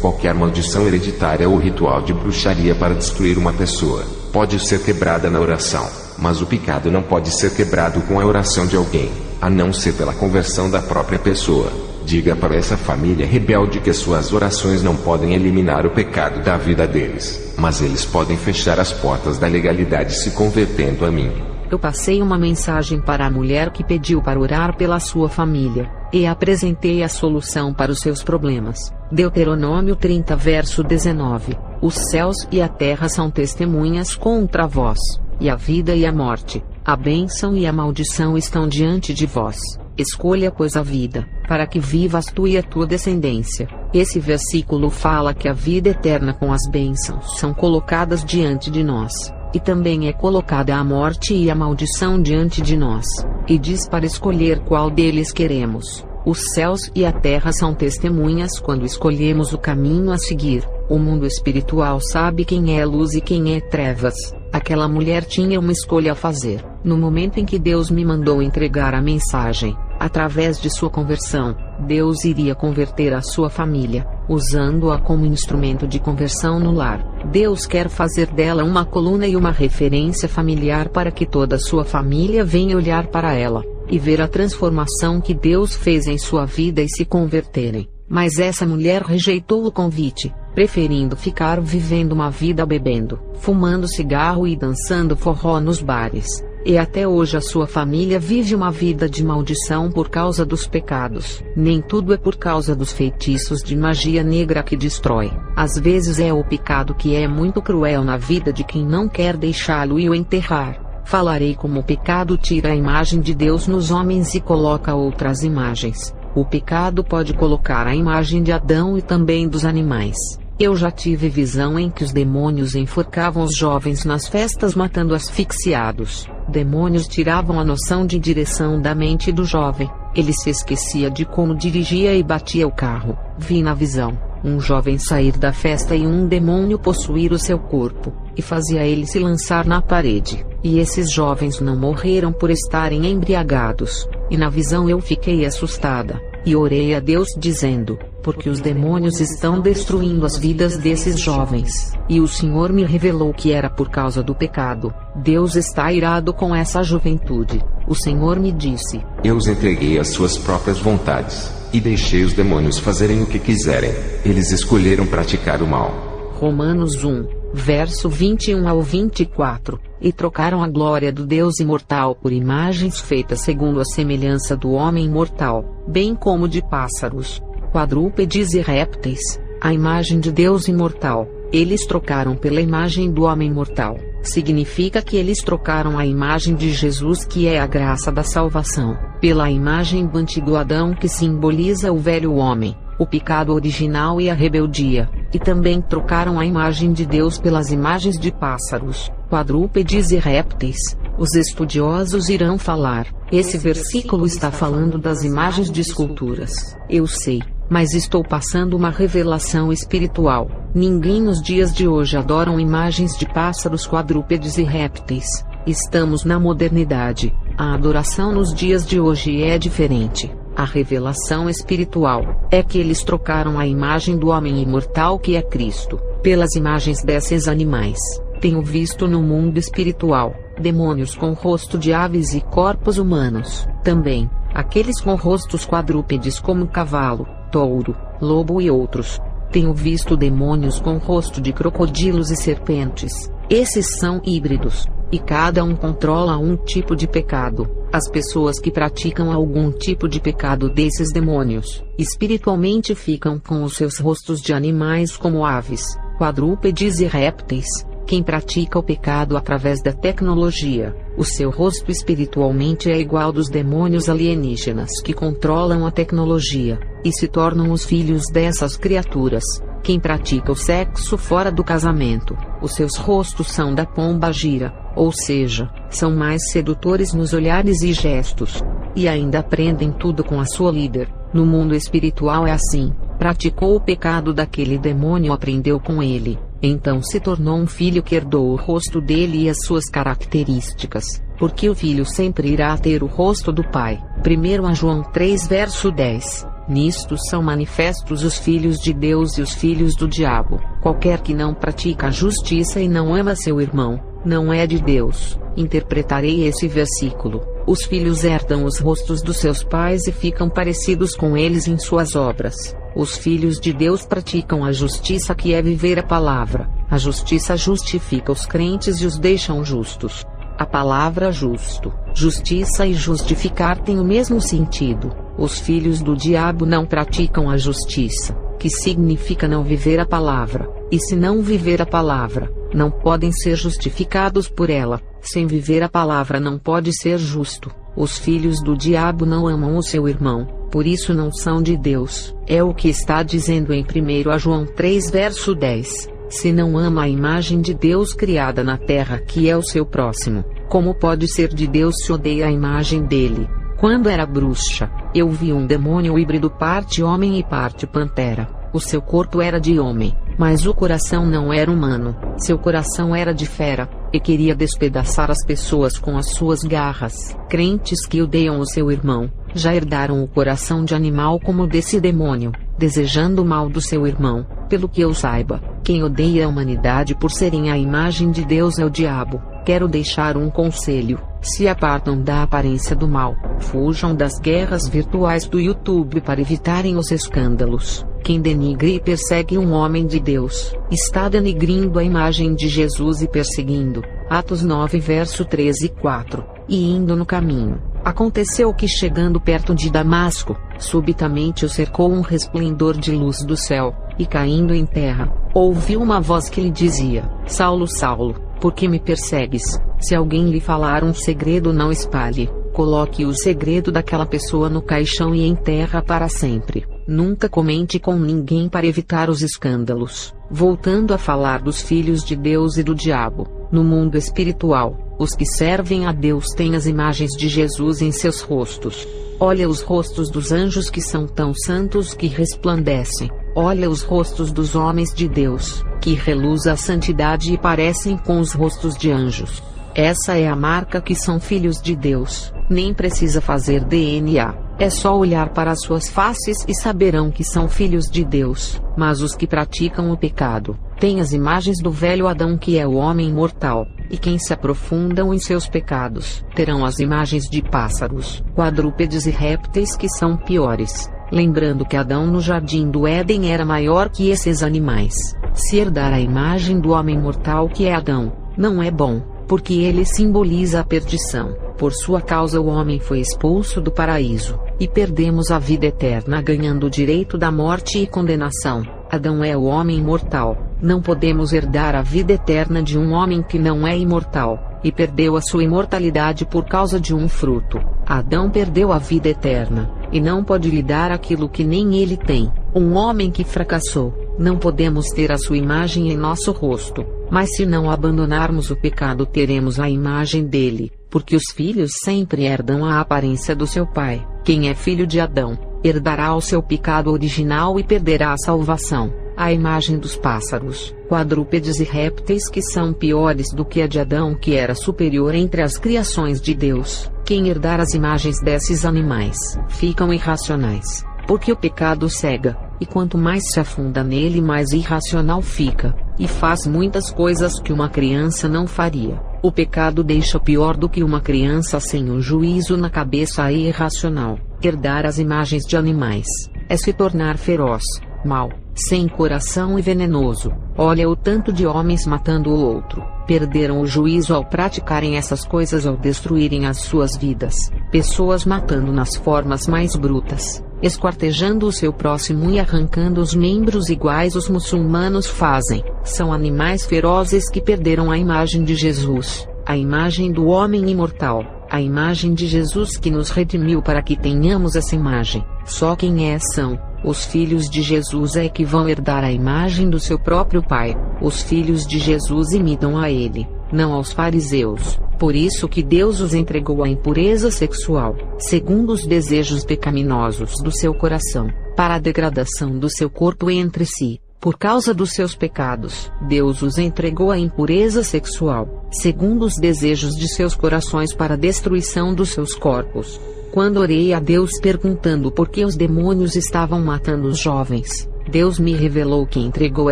Qualquer maldição hereditária ou ritual de bruxaria para destruir uma pessoa pode ser quebrada na oração, mas o pecado não pode ser quebrado com a oração de alguém, a não ser pela conversão da própria pessoa. Diga para essa família rebelde que suas orações não podem eliminar o pecado da vida deles, mas eles podem fechar as portas da legalidade se convertendo a mim. Eu passei uma mensagem para a mulher que pediu para orar pela sua família, e apresentei a solução para os seus problemas. Deuteronômio 30 verso 19. Os céus e a terra são testemunhas contra vós, e a vida e a morte, a bênção e a maldição estão diante de vós. Escolha, pois, a vida, para que vivas tu e a tua descendência. Esse versículo fala que a vida eterna com as bênçãos são colocadas diante de nós. E também é colocada a morte e a maldição diante de nós, e diz para escolher qual deles queremos. Os céus e a terra são testemunhas quando escolhemos o caminho a seguir. O mundo espiritual sabe quem é luz e quem é trevas. Aquela mulher tinha uma escolha a fazer. No momento em que Deus me mandou entregar a mensagem, através de sua conversão, Deus iria converter a sua família, usando-a como instrumento de conversão no lar. Deus quer fazer dela uma coluna e uma referência familiar para que toda a sua família venha olhar para ela, e ver a transformação que Deus fez em sua vida e se converterem. Mas essa mulher rejeitou o convite, preferindo ficar vivendo uma vida bebendo, fumando cigarro e dançando forró nos bares. E até hoje a sua família vive uma vida de maldição por causa dos pecados. Nem tudo é por causa dos feitiços de magia negra que destrói. Às vezes é o pecado que é muito cruel na vida de quem não quer deixá-lo e o enterrar. Falarei como o pecado tira a imagem de Deus nos homens e coloca outras imagens. O pecado pode colocar a imagem de Adão e também dos animais. Eu já tive visão em que os demônios enforcavam os jovens nas festas matando asfixiados. Demônios tiravam a noção de direção da mente do jovem. Ele se esquecia de como dirigia e batia o carro. Vi na visão um jovem sair da festa e um demônio possuir o seu corpo, e fazia ele se lançar na parede. E esses jovens não morreram por estarem embriagados. E na visão eu fiquei assustada, e orei a Deus dizendo: porque os demônios estão destruindo as vidas desses jovens. E o Senhor me revelou que era por causa do pecado. Deus está irado com essa juventude. O Senhor me disse: eu os entreguei às suas próprias vontades, e deixei os demônios fazerem o que quiserem. Eles escolheram praticar o mal. Romanos 1, verso 21 ao 24. E trocaram a glória do Deus imortal por imagens feitas segundo a semelhança do homem mortal, bem como de pássaros, quadrúpedes e répteis, a imagem de Deus imortal, eles trocaram pela imagem do homem mortal. Significa que eles trocaram a imagem de Jesus, que é a graça da salvação, pela imagem do antigo Adão, que simboliza o velho homem, o pecado original e a rebeldia, e também trocaram a imagem de Deus pelas imagens de pássaros, quadrúpedes e répteis. Os estudiosos irão falar: esse versículo está falando das imagens de esculturas. Eu sei, mas estou passando uma revelação espiritual. Ninguém nos dias de hoje adoram imagens de pássaros, quadrúpedes e répteis. Estamos na modernidade. A adoração nos dias de hoje é diferente. A revelação espiritual é que eles trocaram a imagem do homem imortal, que é Cristo, pelas imagens desses animais. Tenho visto no mundo espiritual demônios com rosto de aves e corpos humanos. Também aqueles com rostos quadrúpedes, como cavalo, touro, lobo e outros. Tenho visto demônios com rosto de crocodilos e serpentes. Esses são híbridos. e cada um controla um tipo de pecado. As pessoas que praticam algum tipo de pecado desses demônios, espiritualmente ficam com os seus rostos de animais como aves, quadrúpedes e répteis. Quem pratica o pecado através da tecnologia, o seu rosto espiritualmente é igual dos demônios alienígenas que controlam a tecnologia, e se tornam os filhos dessas criaturas. Quem pratica o sexo fora do casamento, os seus rostos são da pomba gira, ou seja, são mais sedutores nos olhares e gestos. E ainda aprendem tudo com a sua líder. No mundo espiritual é assim: praticou o pecado daquele demônio, aprendeu com ele. Então se tornou um filho que herdou o rosto dele e as suas características, porque o filho sempre irá ter o rosto do pai. 1 João 3 verso 10. Nisto são manifestos os filhos de Deus e os filhos do diabo. Qualquer que não pratica a justiça e não ama seu irmão, não é de Deus. Interpretarei esse versículo: os filhos herdam os rostos dos seus pais e ficam parecidos com eles em suas obras. Os filhos de Deus praticam a justiça, que é viver a palavra. A justiça justifica os crentes e os deixam justos. A palavra justo, justiça e justificar têm o mesmo sentido. Os filhos do diabo não praticam a justiça, que significa não viver a palavra, e se não viver a palavra, não podem ser justificados por ela. Sem viver a palavra não pode ser justo. Os filhos do diabo não amam o seu irmão, por isso não são de Deus. É o que está dizendo em 1 João 3 verso 10. Se não ama a imagem de Deus criada na terra, que é o seu próximo, como pode ser de Deus se odeia a imagem dele? Quando era bruxa, eu vi um demônio híbrido, parte homem e parte pantera. O seu corpo era de homem, mas o coração não era humano. Seu coração era de fera, e queria despedaçar as pessoas com as suas garras. Crentes que odeiam o seu irmão, já herdaram o coração de animal como desse demônio, desejando o mal do seu irmão. Pelo que eu saiba, quem odeia a humanidade por serem a imagem de Deus é o diabo. Quero deixar um conselho: se apartam da aparência do mal, fujam das guerras virtuais do YouTube para evitarem os escândalos. Quem denigre e persegue um homem de Deus, está denigrindo a imagem de Jesus e perseguindo. Atos 9 verso 13 e 4. E indo no caminho, aconteceu que, chegando perto de Damasco, subitamente o cercou um resplendor de luz do céu, e caindo em terra, ouviu uma voz que lhe dizia: Saulo, Saulo, por que me persegues? Se alguém lhe falar um segredo, não espalhe. Coloque o segredo daquela pessoa no caixão e enterra para sempre. Nunca comente com ninguém para evitar os escândalos. Voltando a falar dos filhos de Deus e do diabo, no mundo espiritual, os que servem a Deus têm as imagens de Jesus em seus rostos. Olha os rostos dos anjos, que são tão santos que resplandecem. Olha os rostos dos homens de Deus, que reluz a santidade e parecem com os rostos de anjos. Essa é a marca que são filhos de Deus. Nem precisa fazer DNA, é só olhar para as suas faces e saberão que são filhos de Deus. Mas os que praticam o pecado têm as imagens do velho Adão, que é o homem mortal, e quem se aprofundam em seus pecados terão as imagens de pássaros, quadrúpedes e répteis, que são piores. Lembrando que Adão no jardim do Éden era maior que esses animais. Se herdar a imagem do homem mortal, que é Adão, não é bom, porque ele simboliza a perdição. Por sua causa o homem foi expulso do paraíso, e perdemos a vida eterna ganhando o direito da morte e condenação. Adão é o homem mortal. Não podemos herdar a vida eterna de um homem que não é imortal, e perdeu a sua imortalidade por causa de um fruto. Adão perdeu a vida eterna, e não pode lhe dar aquilo que nem ele tem. Um homem que fracassou, não podemos ter a sua imagem em nosso rosto. Mas se não abandonarmos o pecado, teremos a imagem dele, porque os filhos sempre herdam a aparência do seu pai. Quem é filho de Adão, herdará o seu pecado original e perderá a salvação. A imagem dos pássaros, quadrúpedes e répteis, que são piores do que a de Adão, que era superior entre as criações de Deus. Quem herdar as imagens desses animais, ficam irracionais, porque o pecado cega, e quanto mais se afunda nele, mais irracional fica, e faz muitas coisas que uma criança não faria. O pecado deixa pior do que uma criança sem um juízo na cabeça e irracional. Herdar as imagens de animais é se tornar feroz, mau, sem coração e venenoso. Olha o tanto de homens matando o outro, perderam o juízo ao praticarem essas coisas, ao destruírem as suas vidas. Pessoas matando nas formas mais brutas, esquartejando o seu próximo e arrancando os membros iguais os muçulmanos fazem. São animais ferozes que perderam a imagem de Jesus, a imagem do homem imortal, a imagem de Jesus que nos redimiu para que tenhamos essa imagem. Só quem são os filhos de Jesus é que vão herdar a imagem do seu próprio Pai. Os filhos de Jesus imitam a ele, não aos fariseus. Por isso que Deus os entregou à impureza sexual, segundo os desejos pecaminosos do seu coração, para a degradação do seu corpo entre si. Por causa dos seus pecados, Deus os entregou à impureza sexual, segundo os desejos de seus corações, para a destruição dos seus corpos. Quando orei a Deus perguntando por que os demônios estavam matando os jovens, Deus me revelou que entregou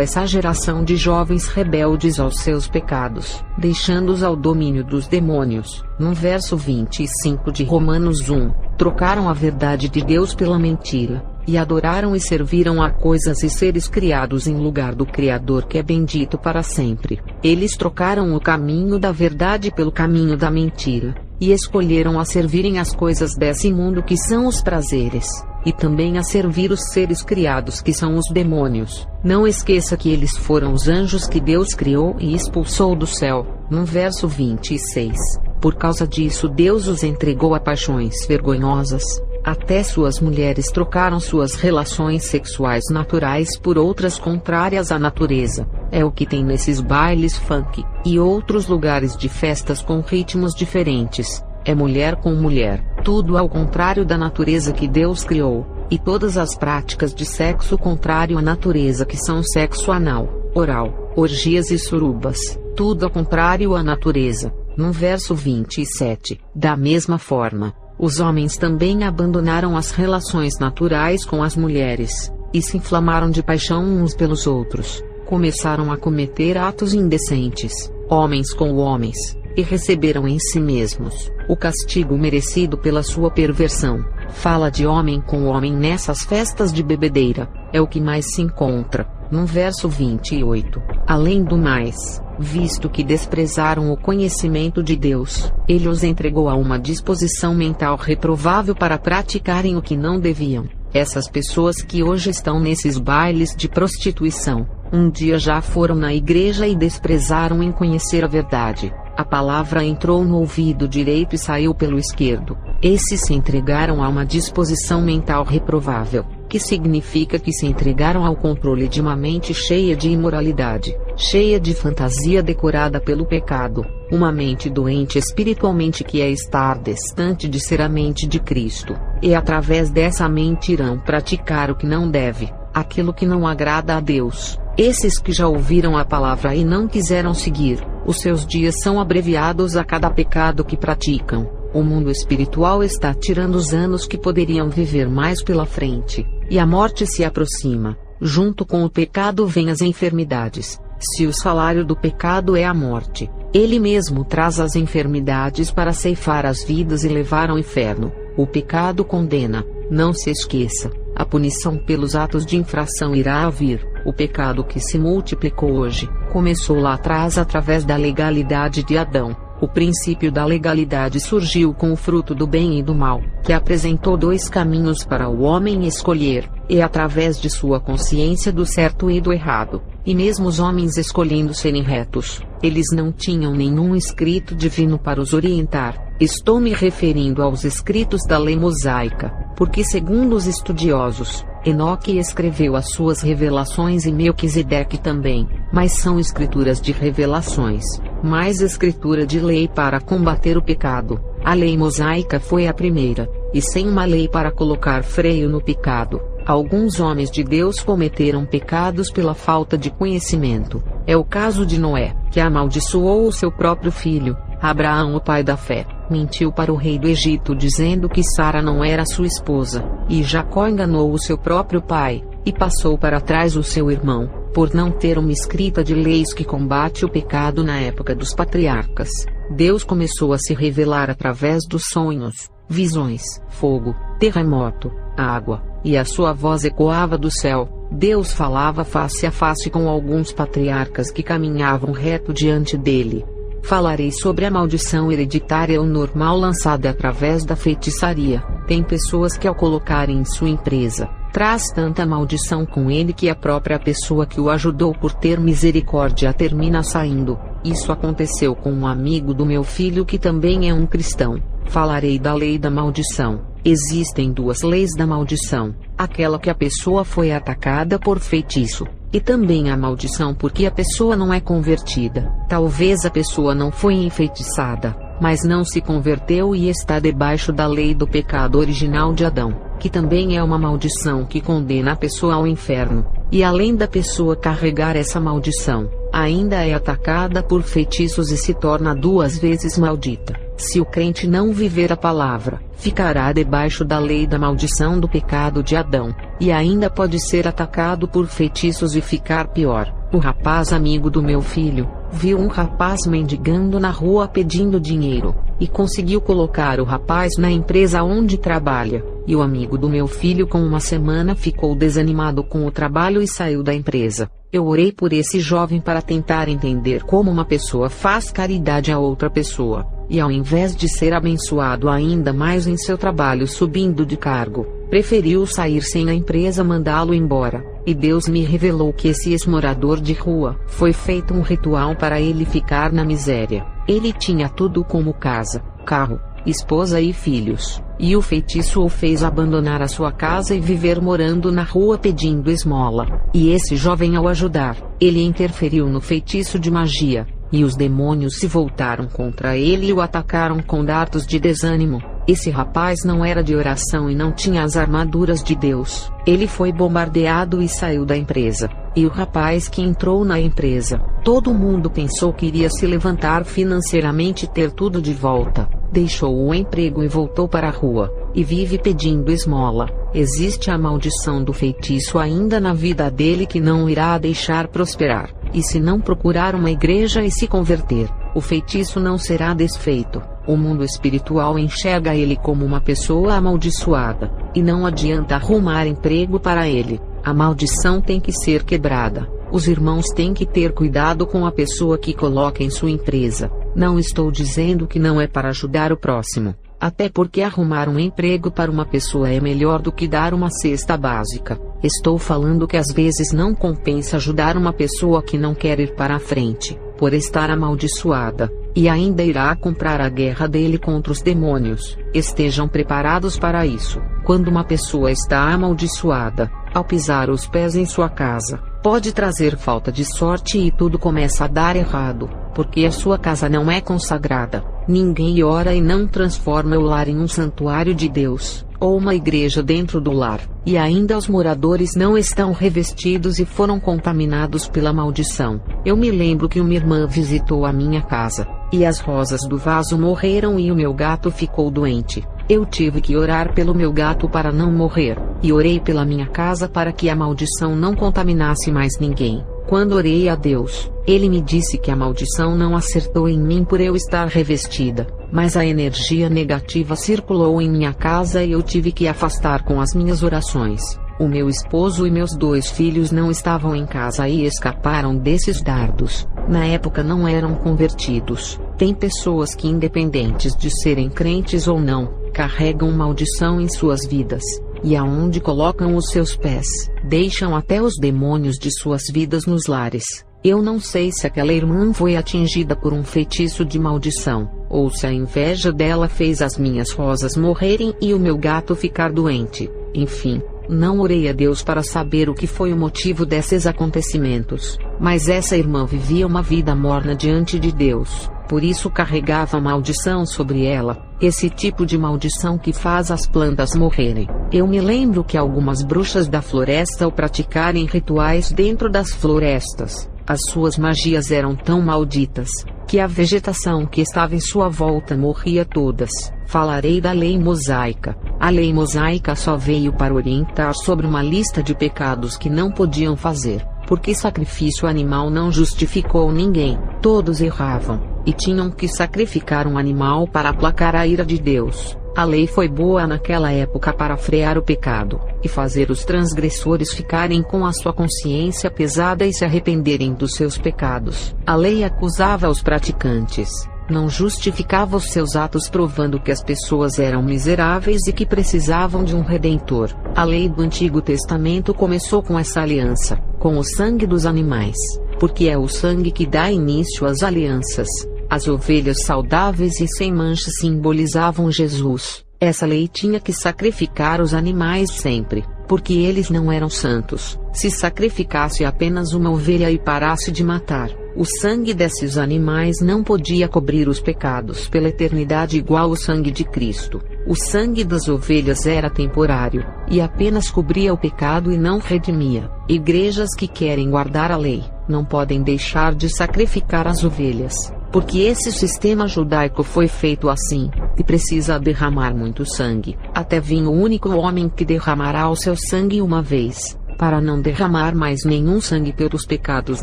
essa geração de jovens rebeldes aos seus pecados, deixando-os ao domínio dos demônios. No verso 25 de Romanos 1, trocaram a verdade de Deus pela mentira, e adoraram e serviram a coisas e seres criados em lugar do Criador, que é bendito para sempre. Eles trocaram o caminho da verdade pelo caminho da mentira, e escolheram a servirem as coisas desse mundo, que são os prazeres, e também a servir os seres criados, que são os demônios. Não esqueça que eles foram os anjos que Deus criou e expulsou do céu. No verso 26, por causa disso Deus os entregou a paixões vergonhosas. Até suas mulheres trocaram suas relações sexuais naturais por outras contrárias à natureza. É o que tem nesses bailes funk e outros lugares de festas com ritmos diferentes. É mulher com mulher, tudo ao contrário da natureza que Deus criou. E todas as práticas de sexo contrário à natureza, que são sexo anal, oral, orgias e surubas, tudo ao contrário à natureza. No verso 27, da mesma forma, os homens também abandonaram as relações naturais com as mulheres, e se inflamaram de paixão uns pelos outros. Começaram a cometer atos indecentes, homens com homens, e receberam em si mesmos o castigo merecido pela sua perversão. Fala de homem com homem nessas festas de bebedeira, é o que mais se encontra. No verso 28, além do mais, visto que desprezaram o conhecimento de Deus, ele os entregou a uma disposição mental reprovável para praticarem o que não deviam. Essas pessoas que hoje estão nesses bailes de prostituição, um dia já foram na igreja e desprezaram em conhecer a verdade. A palavra entrou no ouvido direito e saiu pelo esquerdo. Esses se entregaram a uma disposição mental reprovável, que significa que se entregaram ao controle de uma mente cheia de imoralidade, cheia de fantasia decorada pelo pecado, uma mente doente espiritualmente, que é estar distante de ser a mente de Cristo, e através dessa mente irão praticar o que não deve, aquilo que não agrada a Deus. Esses que já ouviram a palavra e não quiseram seguir, os seus dias são abreviados a cada pecado que praticam. O mundo espiritual está tirando os anos que poderiam viver mais pela frente, e a morte se aproxima. Junto com o pecado vêm as enfermidades. Se o salário do pecado é a morte, ele mesmo traz as enfermidades para ceifar as vidas e levar ao inferno. O pecado condena. Não se esqueça, a punição pelos atos de infração irá vir. O pecado que se multiplicou hoje, começou lá atrás através da legalidade de Adão. O princípio da legalidade surgiu com o fruto do bem e do mal, que apresentou dois caminhos para o homem escolher, e através de sua consciência do certo e do errado, e mesmo os homens escolhendo serem retos, eles não tinham nenhum escrito divino para os orientar. Estou me referindo aos escritos da lei mosaica, porque segundo os estudiosos, Enoque escreveu as suas revelações e Melquisedeque também, mas são escrituras de revelações, mais escritura de lei para combater o pecado. A lei mosaica foi a primeira, e sem uma lei para colocar freio no pecado, alguns homens de Deus cometeram pecados pela falta de conhecimento. É o caso de Noé, que amaldiçoou o seu próprio filho. Abraão, o pai da fé, mentiu para o rei do Egito dizendo que Sara não era sua esposa, e Jacó enganou o seu próprio pai, e passou para trás o seu irmão, por não ter uma escrita de leis que combate o pecado na época dos patriarcas. Deus começou a se revelar através dos sonhos, visões, fogo, terremoto, água, e a sua voz ecoava do céu. Deus falava face a face com alguns patriarcas que caminhavam reto diante dele. Falarei sobre a maldição hereditária ou normal lançada através da feitiçaria. Tem pessoas que, ao colocarem em sua empresa, traz tanta maldição com ele que a própria pessoa que o ajudou por ter misericórdia termina saindo. Isso aconteceu com um amigo do meu filho que também é um cristão. Falarei da lei da maldição. Existem duas leis da maldição: aquela que a pessoa foi atacada por feitiço, e também a maldição porque a pessoa não é convertida. Talvez a pessoa não foi enfeitiçada, mas não se converteu e está debaixo da lei do pecado original de Adão, que também é uma maldição que condena a pessoa ao inferno. E além da pessoa carregar essa maldição, ainda é atacada por feitiços e se torna duas vezes maldita. Se o crente não viver a palavra, ficará debaixo da lei da maldição do pecado de Adão, e ainda pode ser atacado por feitiços e ficar pior. O rapaz amigo do meu filho viu um rapaz mendigando na rua pedindo dinheiro, e conseguiu colocar o rapaz na empresa onde trabalha. E o amigo do meu filho, com uma semana, ficou desanimado com o trabalho e saiu da empresa. Eu orei por esse jovem para tentar entender como uma pessoa faz caridade a outra pessoa, e ao invés de ser abençoado ainda mais em seu trabalho subindo de cargo, preferiu sair sem a empresa mandá-lo embora. E Deus me revelou que esse ex-morador de rua, foi feito um ritual para ele ficar na miséria. Ele tinha tudo como casa, carro, esposa e filhos, e o feitiço o fez abandonar a sua casa e viver morando na rua pedindo esmola. E esse jovem, ao ajudar, ele interferiu no feitiço de magia, e os demônios se voltaram contra ele e o atacaram com dardos de desânimo. Esse rapaz não era de oração e não tinha as armaduras de Deus. Ele foi bombardeado e saiu da empresa. E o rapaz que entrou na empresa, todo mundo pensou que iria se levantar financeiramente e ter tudo de volta. Deixou o emprego e voltou para a rua, e vive pedindo esmola. Existe a maldição do feitiço ainda na vida dele que não irá deixar prosperar. E se não procurar uma igreja e se converter, o feitiço não será desfeito. O mundo espiritual enxerga ele como uma pessoa amaldiçoada, e não adianta arrumar emprego para ele. A maldição tem que ser quebrada. Os irmãos têm que ter cuidado com a pessoa que coloca em sua empresa. Não estou dizendo que não é para ajudar o próximo, até porque arrumar um emprego para uma pessoa é melhor do que dar uma cesta básica. Estou falando que às vezes não compensa ajudar uma pessoa que não quer ir para a frente, por estar amaldiçoada, e ainda irá comprar a guerra dele contra os demônios. Estejam preparados para isso. Quando uma pessoa está amaldiçoada, ao pisar os pés em sua casa, pode trazer falta de sorte e tudo começa a dar errado, porque a sua casa não é consagrada. Ninguém ora e não transforma o lar em um santuário de Deus, ou uma igreja dentro do lar, e ainda os moradores não estão revestidos e foram contaminados pela maldição. Eu me lembro que uma irmã visitou a minha casa, e as rosas do vaso morreram e o meu gato ficou doente. Eu tive que orar pelo meu gato para não morrer, e orei pela minha casa para que a maldição não contaminasse mais ninguém. Quando orei a Deus, Ele me disse que a maldição não acertou em mim por eu estar revestida, mas a energia negativa circulou em minha casa e eu tive que afastar com as minhas orações. O meu esposo e meus 2 filhos não estavam em casa e escaparam desses dardos. Na época não eram convertidos. Tem pessoas que, independentes de serem crentes ou não, carregam maldição em suas vidas, e aonde colocam os seus pés, deixam até os demônios de suas vidas nos lares. Eu não sei se aquela irmã foi atingida por um feitiço de maldição, ou se a inveja dela fez as minhas rosas morrerem e o meu gato ficar doente. Enfim, não orei a Deus para saber o que foi o motivo desses acontecimentos, mas essa irmã vivia uma vida morna diante de Deus, por isso carregava maldição sobre ela, esse tipo de maldição que faz as plantas morrerem. Eu me lembro que algumas bruxas da floresta o praticarem rituais dentro das florestas. As suas magias eram tão malditas, que a vegetação que estava em sua volta morria todas. Falarei da lei mosaica. A lei mosaica só veio para orientar sobre uma lista de pecados que não podiam fazer, porque sacrifício animal não justificou ninguém. Todos erravam, e tinham que sacrificar um animal para aplacar a ira de Deus. A lei foi boa naquela época para frear o pecado, e fazer os transgressores ficarem com a sua consciência pesada e se arrependerem dos seus pecados. A lei acusava os praticantes, não justificava os seus atos, provando que as pessoas eram miseráveis e que precisavam de um redentor. A lei do Antigo Testamento começou com essa aliança, com o sangue dos animais, porque é o sangue que dá início às alianças. As ovelhas saudáveis e sem mancha simbolizavam Jesus. Essa lei tinha que sacrificar os animais sempre, porque eles não eram santos. Se sacrificasse apenas uma ovelha e parasse de matar, o sangue desses animais não podia cobrir os pecados pela eternidade igual o sangue de Cristo. O sangue das ovelhas era temporário, e apenas cobria o pecado e não redimia. Igrejas que querem guardar a lei, não podem deixar de sacrificar as ovelhas, porque esse sistema judaico foi feito assim, e precisa derramar muito sangue, até vir o único homem que derramará o seu sangue uma vez, para não derramar mais nenhum sangue pelos pecados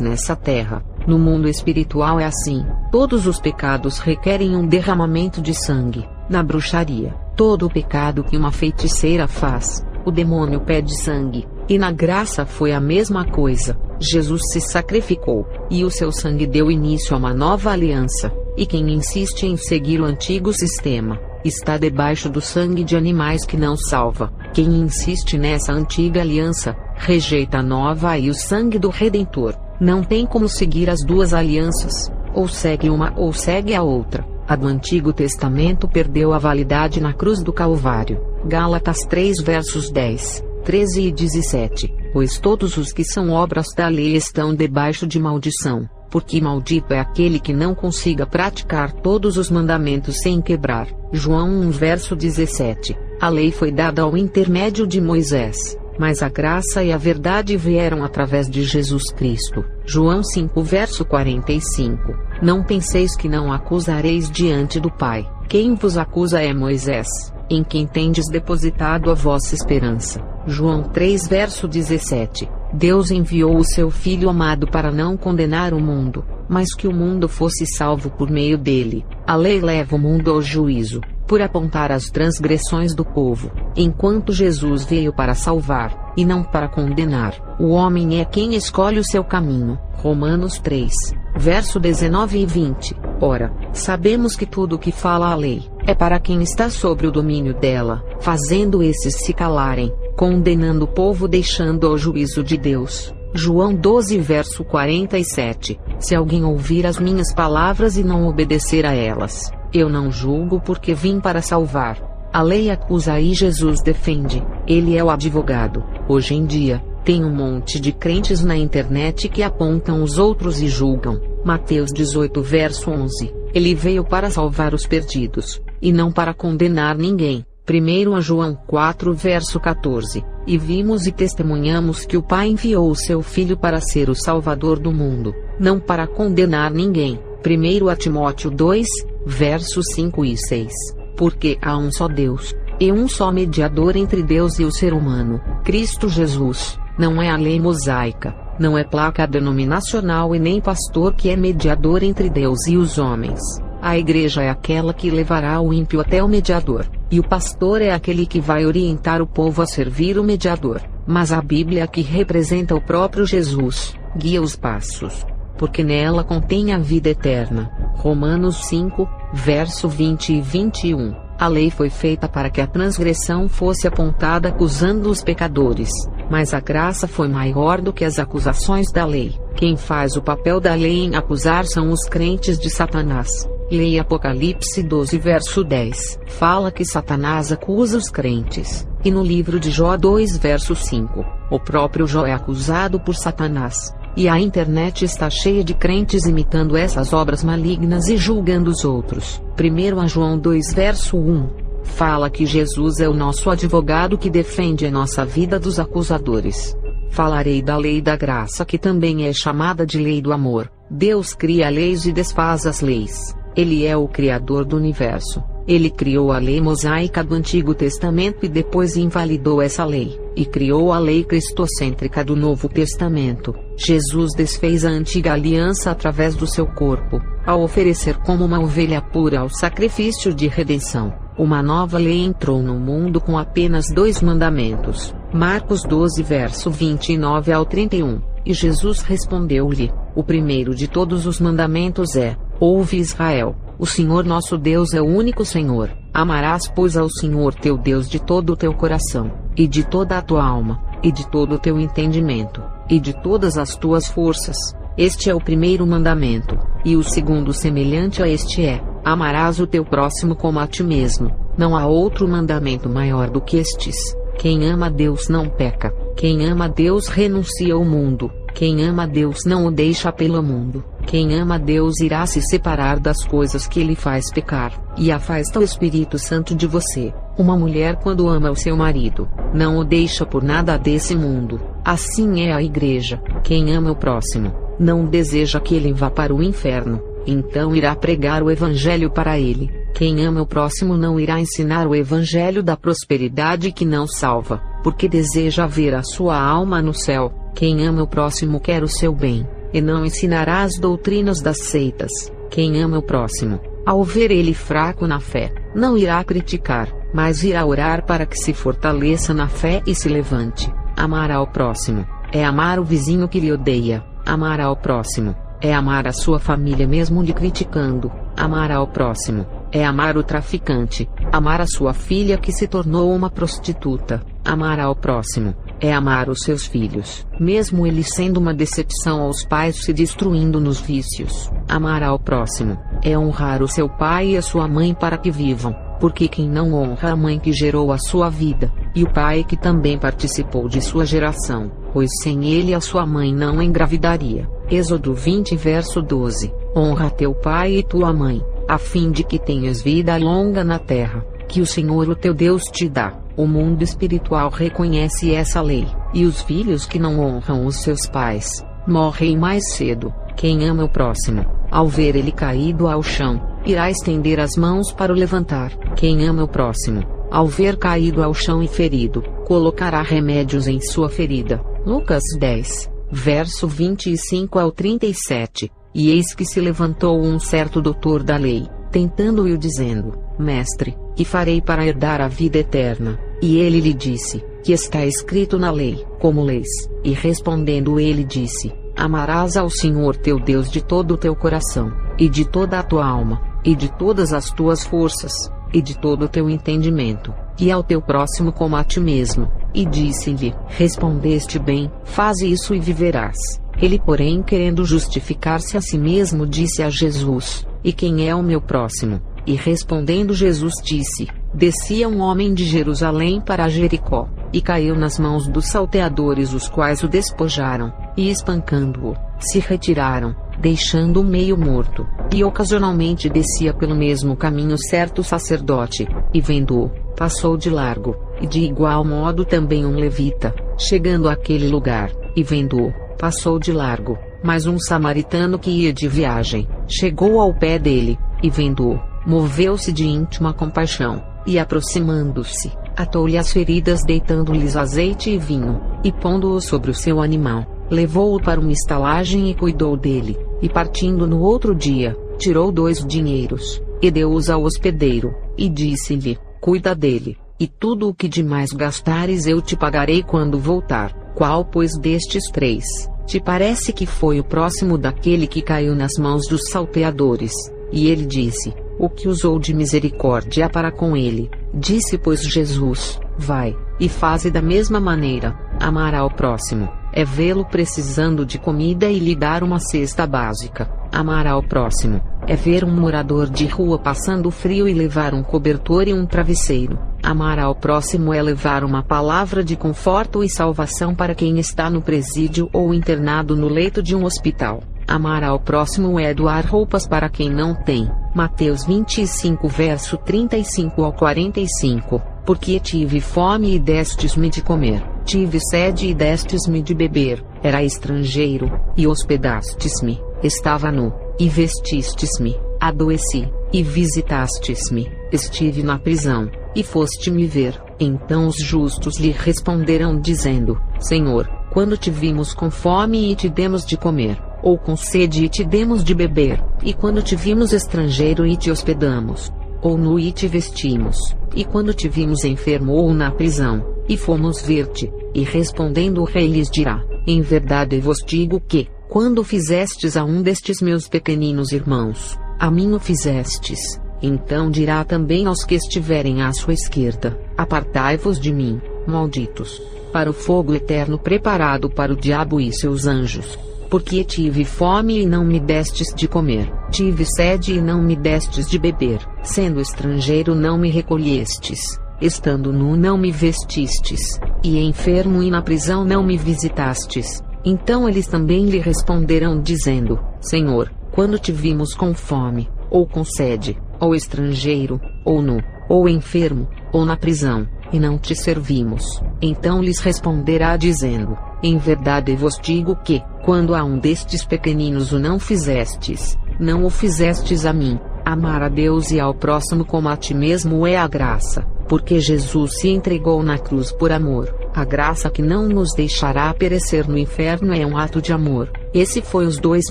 nessa terra. No mundo espiritual é assim, todos os pecados requerem um derramamento de sangue. Na bruxaria, todo o pecado que uma feiticeira faz, o demônio pede sangue, e na graça foi a mesma coisa. Jesus se sacrificou, e o seu sangue deu início a uma nova aliança, e quem insiste em seguir o antigo sistema, está debaixo do sangue de animais que não salva. Quem insiste nessa antiga aliança, rejeita a nova e o sangue do Redentor. Não tem como seguir as duas alianças, ou segue uma ou segue a outra. A do Antigo Testamento perdeu a validade na cruz do Calvário. Gálatas 3 versos 10, 13 e 17. Pois todos os que são obras da lei estão debaixo de maldição, porque maldito é aquele que não consiga praticar todos os mandamentos sem quebrar. João 1 verso 17. A lei foi dada ao intermédio de Moisés, mas a graça e a verdade vieram através de Jesus Cristo. João 5 verso 45. Não penseis que não acusareis diante do Pai. Quem vos acusa é Moisés, em quem tendes depositado a vossa esperança. João 3 verso 17. Deus enviou o seu Filho amado para não condenar o mundo, mas que o mundo fosse salvo por meio dele. A lei leva o mundo ao juízo, por apontar as transgressões do povo, enquanto Jesus veio para salvar, e não para condenar. O homem é quem escolhe o seu caminho. Romanos 3, verso 19 e 20. Ora, sabemos que tudo o que fala a lei, é para quem está sobre o domínio dela, fazendo esses se calarem, condenando o povo deixando ao juízo de Deus. João 12 verso 47. Se alguém ouvir as minhas palavras e não obedecer a elas, eu não julgo, porque vim para salvar. A lei acusa e Jesus defende. Ele é o advogado. Hoje em dia, tem um monte de crentes na internet que apontam os outros e julgam. Mateus 18 verso 11. Ele veio para salvar os perdidos, e não para condenar ninguém. 1 João 4 verso 14. E vimos e testemunhamos que o Pai enviou o seu Filho para ser o Salvador do mundo, não para condenar ninguém. 1 Timóteo 2, versos 5 e 6. Porque há um só Deus, e um só mediador entre Deus e o ser humano, Cristo Jesus. Não é a lei mosaica, não é placa denominacional e nem pastor que é mediador entre Deus e os homens. A igreja é aquela que levará o ímpio até o mediador, e o pastor é aquele que vai orientar o povo a servir o mediador. Mas a Bíblia, que representa o próprio Jesus, guia os passos, porque nela contém a vida eterna. Romanos 5, verso 20 e 21. A lei foi feita para que a transgressão fosse apontada acusando os pecadores, mas a graça foi maior do que as acusações da lei. Quem faz o papel da lei em acusar são os crentes de Satanás. Leia Apocalipse 12 verso 10. Fala que Satanás acusa os crentes. E no livro de Jó 2 verso 5, o próprio Jó é acusado por Satanás. E a internet está cheia de crentes imitando essas obras malignas e julgando os outros. 1 João 2 verso 1. Fala que Jesus é o nosso advogado que defende a nossa vida dos acusadores. Falarei da lei da graça, que também é chamada de lei do amor. Deus cria leis e desfaz as leis. Ele é o Criador do universo. Ele criou a lei mosaica do Antigo Testamento e depois invalidou essa lei, e criou a lei cristocêntrica do Novo Testamento. Jesus desfez a antiga aliança através do seu corpo, ao oferecer como uma ovelha pura o sacrifício de redenção. uma nova lei entrou no mundo com apenas 2 mandamentos. Marcos 12 verso 29 ao 31. E Jesus respondeu-lhe: o primeiro de todos os mandamentos é: ouve Israel, o Senhor nosso Deus é o único Senhor. Amarás, pois, ao Senhor teu Deus de todo o teu coração, e de toda a tua alma, e de todo o teu entendimento, e de todas as tuas forças. Este é o primeiro mandamento. E o segundo semelhante a este é: amarás o teu próximo como a ti mesmo. Não há outro mandamento maior do que estes. Quem ama a Deus não peca. Quem ama a Deus renuncia ao mundo. Quem ama a Deus não o deixa pelo mundo. Quem ama a Deus irá se separar das coisas que ele faz pecar, e afasta o Espírito Santo de você. Uma mulher, quando ama o seu marido, não o deixa por nada desse mundo. Assim é a igreja. Quem ama o próximo, não deseja que ele vá para o inferno, então irá pregar o evangelho para ele. Quem ama o próximo não irá ensinar o evangelho da prosperidade que não salva, porque deseja ver a sua alma no céu. Quem ama o próximo quer o seu bem, e não ensinará as doutrinas das seitas. Quem ama o próximo, ao ver ele fraco na fé, não irá criticar, mas irá orar para que se fortaleça na fé e se levante. Amar ao próximo é amar o vizinho que lhe odeia. Amar ao próximo é amar a sua família mesmo lhe criticando. Amar ao próximo é amar o traficante. Amar a sua filha que se tornou uma prostituta. Amar ao próximo é amar os seus filhos, mesmo eles sendo uma decepção aos pais se destruindo nos vícios. Amar ao próximo é honrar o seu pai e a sua mãe para que vivam, porque quem não honra a mãe que gerou a sua vida, e o pai que também participou de sua geração, pois sem ele a sua mãe não engravidaria. Êxodo 20 verso 12. Honra teu pai e tua mãe, a fim de que tenhas vida longa na terra, que o Senhor o teu Deus te dá. O mundo espiritual reconhece essa lei, e os filhos que não honram os seus pais, morrem mais cedo. Quem ama o próximo, ao ver ele caído ao chão, irá estender as mãos para o levantar. Quem ama o próximo, ao ver caído ao chão e ferido, colocará remédios em sua ferida. Lucas 10, verso 25 ao 37. E eis que se levantou um certo doutor da lei, tentando-o dizendo: Mestre, que farei para herdar a vida eterna? E ele lhe disse: Que está escrito na lei, como lês? E respondendo ele disse: Amarás ao Senhor teu Deus de todo o teu coração, e de toda a tua alma, e de todas as tuas forças, e de todo o teu entendimento, e ao teu próximo como a ti mesmo. E disse-lhe: Respondeste bem, faze isso e viverás. Ele, porém, querendo justificar-se a si mesmo, disse a Jesus: E quem é o meu próximo? E respondendo Jesus disse: Descia um homem de Jerusalém para Jericó, e caiu nas mãos dos salteadores, os quais o despojaram, e espancando-o, se retiraram, deixando-o meio morto. E ocasionalmente descia pelo mesmo caminho certo sacerdote, e vendo-o, passou de largo, e de igual modo também um levita, chegando àquele lugar, e vendo-o, passou de largo. Mas um samaritano que ia de viagem, chegou ao pé dele, e vendo-o, moveu-se de íntima compaixão, e aproximando-se, atou-lhe as feridas, deitando-lhes azeite e vinho, e pondo-o sobre o seu animal, levou-o para uma estalagem e cuidou dele. E partindo no outro dia, tirou 2 dinheiros, e deu-os ao hospedeiro, e disse-lhe: Cuida dele, e tudo o que demais gastares eu te pagarei quando voltar. Qual, pois, destes 3 te parece que foi o próximo daquele que caiu nas mãos dos salteadores? E ele disse: O que usou de misericórdia para com ele. Disse, pois, Jesus: Vai, e faze da mesma maneira. Amar ao próximo é vê-lo precisando de comida e lhe dar uma cesta básica. Amar ao próximo é ver um morador de rua passando frio e levar um cobertor e um travesseiro. Amar ao próximo é levar uma palavra de conforto e salvação para quem está no presídio ou internado no leito de um hospital. Amar ao próximo é doar roupas para quem não tem. Mateus 25 verso 35 ao 45. Porque tive fome e destes-me de comer, tive sede e destes-me de beber, era estrangeiro, e hospedastes-me, estava nu, e vestistes-me, adoeci, e visitastes-me, estive na prisão, e foste-me ver. Então os justos lhe responderão dizendo: Senhor, quando te vimos com fome e te demos de comer, ou com sede e te demos de beber, e quando te vimos estrangeiro e te hospedamos? ou nu e te vestimos, e quando te vimos enfermo ou na prisão, e fomos ver-te? E respondendo o rei lhes dirá: em verdade vos digo que, quando fizestes a um destes meus pequeninos irmãos, a mim o fizestes. Então dirá também aos que estiverem à sua esquerda: apartai-vos de mim, malditos, para o fogo eterno preparado para o diabo e seus anjos. Porque tive fome e não me destes de comer, tive sede e não me destes de beber, sendo estrangeiro não me recolhestes, estando nu não me vestistes, e enfermo e na prisão não me visitastes. Então eles também lhe responderão dizendo: Senhor, quando te vimos com fome, ou com sede, ou estrangeiro, ou nu, ou enfermo, ou na prisão, e não te servimos? Então lhes responderá dizendo: em verdade vos digo que, quando a um destes pequeninos o não fizestes, não o fizestes a mim. Amar a Deus e ao próximo como a ti mesmo é a graça, porque Jesus se entregou na cruz por amor. A graça que não nos deixará perecer no inferno é um ato de amor. Esse foi os 2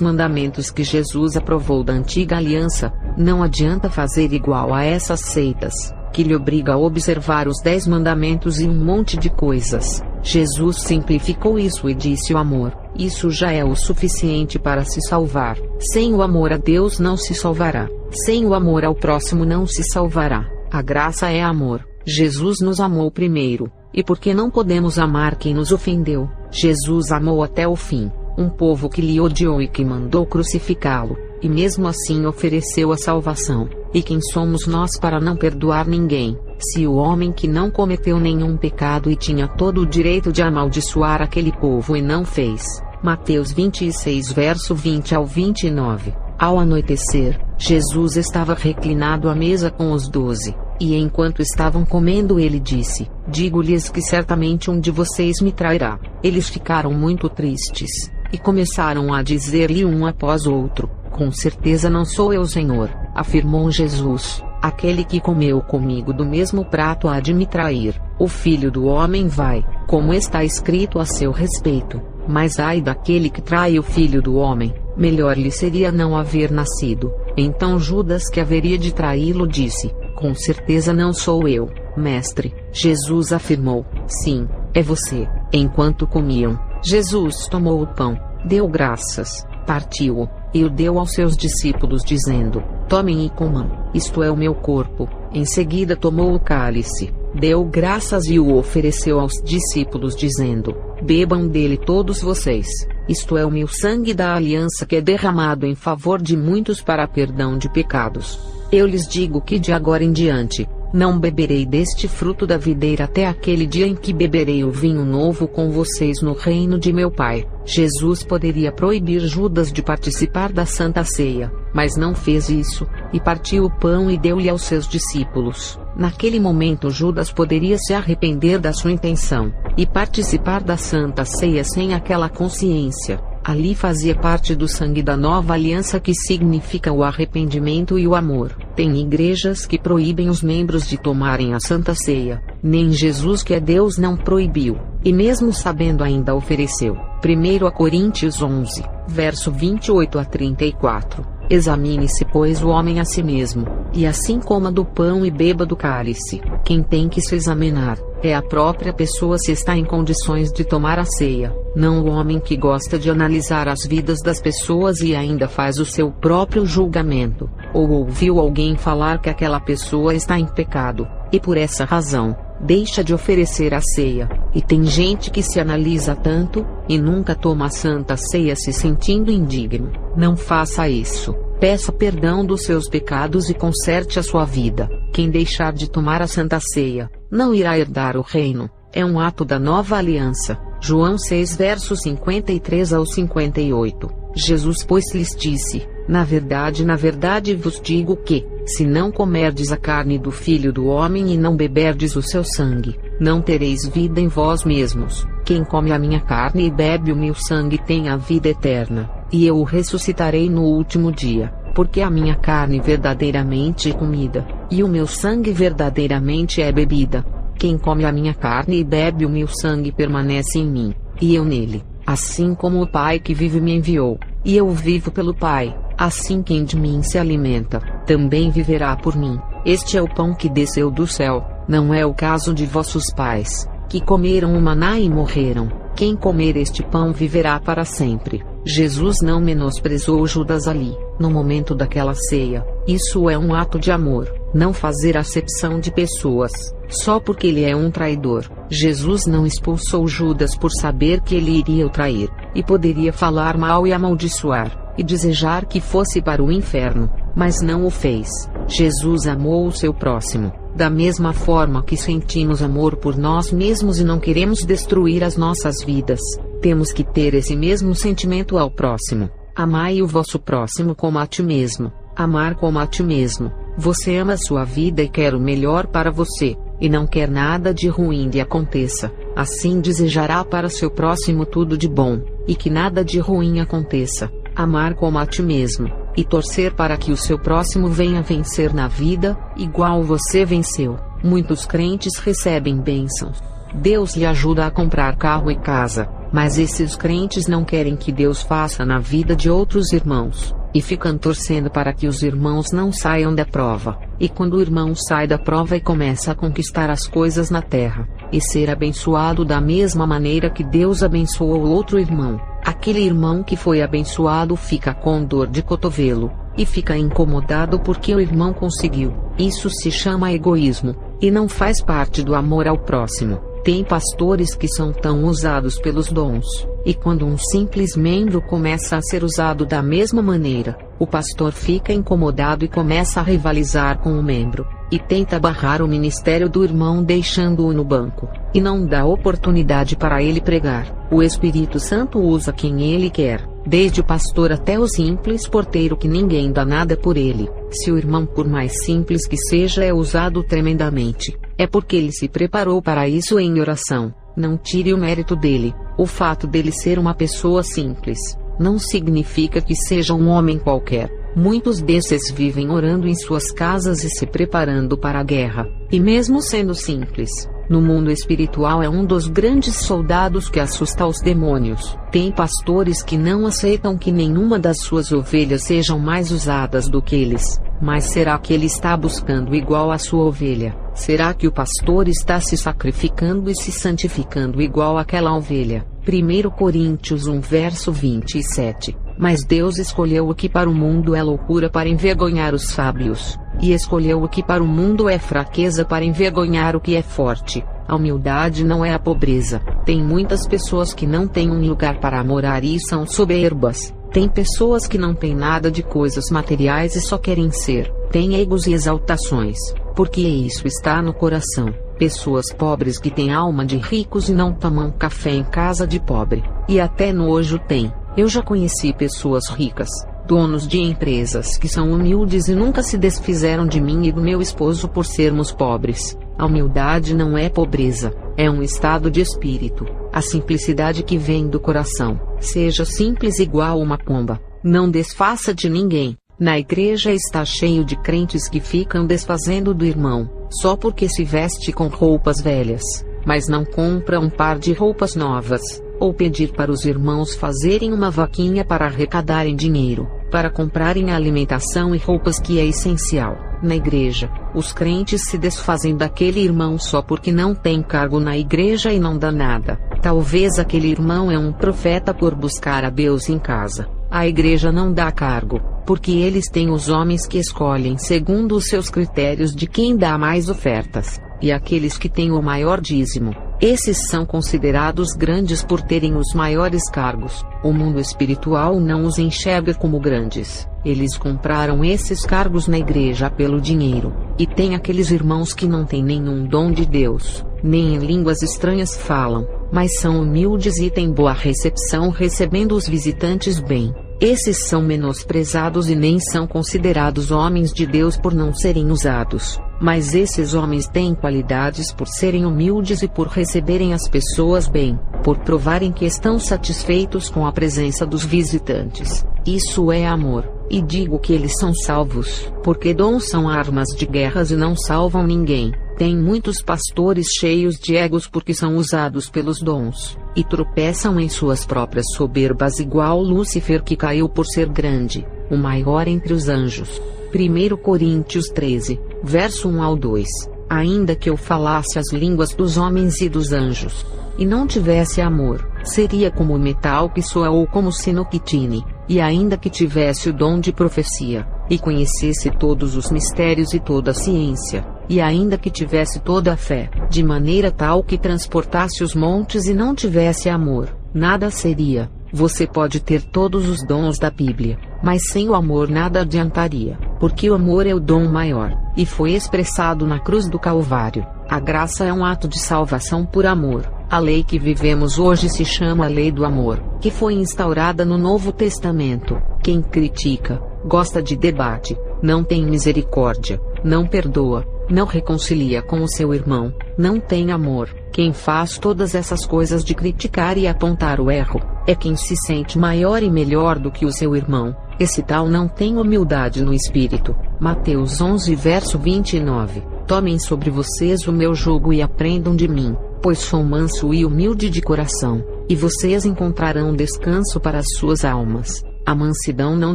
mandamentos que Jesus aprovou da antiga aliança. Não adianta fazer igual a essas seitas, que lhe obriga a observar os 10 mandamentos e um monte de coisas. Jesus simplificou isso e disse: o amor, isso já é o suficiente para se salvar. Sem o amor a Deus não se salvará. Sem o amor ao próximo não se salvará. A graça é amor. Jesus nos amou primeiro. E por que não podemos amar quem nos ofendeu? Jesus amou até o fim um povo que lhe odiou e que mandou crucificá-lo, e mesmo assim ofereceu a salvação. E quem somos nós para não perdoar ninguém? Se o homem que não cometeu nenhum pecado e tinha todo o direito de amaldiçoar aquele povo e não fez. Mateus 26 verso 20 ao 29. Ao anoitecer, Jesus estava reclinado à mesa com os 12, e enquanto estavam comendo ele disse: digo-lhes que certamente um de vocês me trairá. Eles ficaram muito tristes, e começaram a dizer-lhe um após outro: com certeza não sou eu, Senhor. Afirmou Jesus: aquele que comeu comigo do mesmo prato há de me trair. O Filho do Homem vai, como está escrito a seu respeito. Mas ai daquele que trai o Filho do Homem, melhor lhe seria não haver nascido. Então Judas, que haveria de traí-lo, disse: com certeza não sou eu, mestre. Jesus afirmou: sim, é você. Enquanto comiam, Jesus tomou o pão, deu graças, partiu-o, e o deu aos seus discípulos, dizendo: tomem e comam, isto é o meu corpo. Em seguida tomou o cálice, deu graças e o ofereceu aos discípulos, dizendo: bebam dele todos vocês, isto é o meu sangue da aliança que é derramado em favor de muitos para perdão de pecados. Eu lhes digo que de agora em diante, não beberei deste fruto da videira até aquele dia em que beberei o vinho novo com vocês no reino de meu Pai. Jesus poderia proibir Judas de participar da Santa Ceia, mas não fez isso, e partiu o pão e deu-lhe aos seus discípulos. Naquele momento Judas poderia se arrepender da sua intenção, e participar da Santa Ceia sem aquela consciência. Ali fazia parte do sangue da nova aliança, que significa o arrependimento e o amor. Tem igrejas que proíbem os membros de tomarem a Santa Ceia. Nem Jesus, que é Deus, não proibiu, e mesmo sabendo ainda ofereceu. 1 Coríntios 11, verso 28 a 34. Examine-se, pois, o homem a si mesmo, e assim coma do pão e beba do cálice. Quem tem que se examinar é a própria pessoa, se está em condições de tomar a ceia, não o homem que gosta de analisar as vidas das pessoas e ainda faz o seu próprio julgamento, ou ouviu alguém falar que aquela pessoa está em pecado, e por essa razão deixa de oferecer a ceia. E tem gente que se analisa tanto, e nunca toma a Santa Ceia se sentindo indigno. Não faça isso. Peça perdão dos seus pecados e conserte a sua vida. Quem deixar de tomar a Santa Ceia, não irá herdar o reino. É um ato da nova aliança. João 6 versos 53 ao 58. Jesus, pois, lhes disse: na verdade vos digo que, se não comerdes a carne do Filho do Homem e não beberdes o seu sangue, não tereis vida em vós mesmos. Quem come a minha carne e bebe o meu sangue tem a vida eterna, e eu o ressuscitarei no último dia. Porque a minha carne verdadeiramente é comida, e o meu sangue verdadeiramente é bebida. Quem come a minha carne e bebe o meu sangue permanece em mim, e eu nele. Assim como o Pai que vive me enviou, e eu vivo pelo Pai, assim quem de mim se alimenta, também viverá por mim. este é o pão que desceu do céu, não é o caso de vossos pais, que comeram o maná e morreram. Quem comer este pão viverá para sempre. Jesus não menosprezou Judas ali, no momento daquela ceia. Isso é um ato de amor, não fazer acepção de pessoas, só porque ele é um traidor. Jesus não expulsou Judas por saber que ele iria o trair, e poderia falar mal e amaldiçoar, e desejar que fosse para o inferno, mas não o fez. Jesus amou o seu próximo, da mesma forma que sentimos amor por nós mesmos e não queremos destruir as nossas vidas. Temos que ter esse mesmo sentimento ao próximo. Amai o vosso próximo como a ti mesmo. Amar como a ti mesmo. Você ama a sua vida e quer o melhor para você, e não quer nada de ruim lhe aconteça. Assim desejará para seu próximo tudo de bom, e que nada de ruim aconteça. Amar como a ti mesmo, e torcer para que o seu próximo venha vencer na vida, igual você venceu. Muitos crentes recebem bênçãos. Deus lhe ajuda a comprar carro e casa, mas esses crentes não querem que Deus faça na vida de outros irmãos, e ficam torcendo para que os irmãos não saiam da prova. E quando o irmão sai da prova e começa a conquistar as coisas na terra, e ser abençoado da mesma maneira que Deus abençoou o outro irmão, aquele irmão que foi abençoado fica com dor de cotovelo, e fica incomodado porque o irmão conseguiu. Isso se chama egoísmo, e não faz parte do amor ao próximo. Tem pastores que são tão usados pelos dons, e quando um simples membro começa a ser usado da mesma maneira, o pastor fica incomodado e começa a rivalizar com o membro, e tenta barrar o ministério do irmão deixando-o no banco, e não dá oportunidade para ele pregar. O Espírito Santo usa quem ele quer, desde o pastor até o simples porteiro que ninguém dá nada por ele. Se o irmão, por mais simples que seja, é usado tremendamente, é porque ele se preparou para isso em oração. Não tire o mérito dele. O fato dele ser uma pessoa simples não significa que seja um homem qualquer. Muitos desses vivem orando em suas casas e se preparando para a guerra, e mesmo sendo simples, no mundo espiritual é um dos grandes soldados que assusta os demônios. Tem pastores que não aceitam que nenhuma das suas ovelhas sejam mais usadas do que eles. Mas será que ele está buscando igual a sua ovelha? Será que o pastor está se sacrificando e se santificando igual àquela ovelha? 1 Coríntios 1 verso 27. Mas Deus escolheu o que para o mundo é loucura para envergonhar os sábios, e escolheu o que para o mundo é fraqueza para envergonhar o que é forte. A humildade não é a pobreza. Tem muitas pessoas que não têm um lugar para morar e são soberbas. Tem pessoas que não têm nada de coisas materiais e só querem ser. Tem egos e exaltações, porque isso está no coração. Pessoas pobres que têm alma de ricos e não tomam café em casa de pobre. E até nojo tem. Eu já conheci pessoas ricas, donos de empresas que são humildes e nunca se desfizeram de mim e do meu esposo por sermos pobres. A humildade não é pobreza, é um estado de espírito. A simplicidade que vem do coração. Seja simples igual uma pomba. Não desfaça de ninguém. Na igreja está cheio de crentes que ficam desfazendo do irmão, só porque se veste com roupas velhas, mas não compra um par de roupas novas, ou pedir para os irmãos fazerem uma vaquinha para arrecadarem dinheiro, para comprarem a alimentação e roupas que é essencial. Na igreja, os crentes se desfazem daquele irmão só porque não tem cargo na igreja e não dá nada. Talvez aquele irmão é um profeta por buscar a Deus em casa. A igreja não dá cargo, porque eles têm os homens que escolhem segundo os seus critérios de quem dá mais ofertas, e aqueles que têm o maior dízimo. Esses são considerados grandes por terem os maiores cargos. O mundo espiritual não os enxerga como grandes. Eles compraram esses cargos na igreja pelo dinheiro. E tem aqueles irmãos que não têm nenhum dom de Deus, nem em línguas estranhas falam, mas são humildes e têm boa recepção recebendo os visitantes bem. Esses são menosprezados e nem são considerados homens de Deus por não serem usados. Mas esses homens têm qualidades por serem humildes e por receberem as pessoas bem, por provarem que estão satisfeitos com a presença dos visitantes. Isso é amor. E digo que eles são salvos, porque dons são armas de guerras e não salvam ninguém. Tem muitos pastores cheios de egos porque são usados pelos dons, e tropeçam em suas próprias soberbas igual Lúcifer que caiu por ser grande, o maior entre os anjos. 1 Coríntios 13, verso 1 ao 2. Ainda que eu falasse as línguas dos homens e dos anjos, e não tivesse amor, seria como o metal que soa ou como o sino que tine. E ainda que tivesse o dom de profecia, e conhecesse todos os mistérios e toda a ciência, e ainda que tivesse toda a fé, de maneira tal que transportasse os montes e não tivesse amor, nada seria. Você pode ter todos os dons da Bíblia, mas sem o amor nada adiantaria, porque o amor é o dom maior, e foi expressado na cruz do Calvário. A graça é um ato de salvação por amor. A lei que vivemos hoje se chama a lei do amor, que foi instaurada no Novo Testamento. Quem critica, gosta de debate, não tem misericórdia, não perdoa, não reconcilia com o seu irmão, não tem amor. Quem faz todas essas coisas de criticar e apontar o erro, é quem se sente maior e melhor do que o seu irmão. Esse tal não tem humildade no espírito. Mateus 11 verso 29. Tomem sobre vocês o meu jugo e aprendam de mim, pois sou manso e humilde de coração, e vocês encontrarão descanso para as suas almas. A mansidão não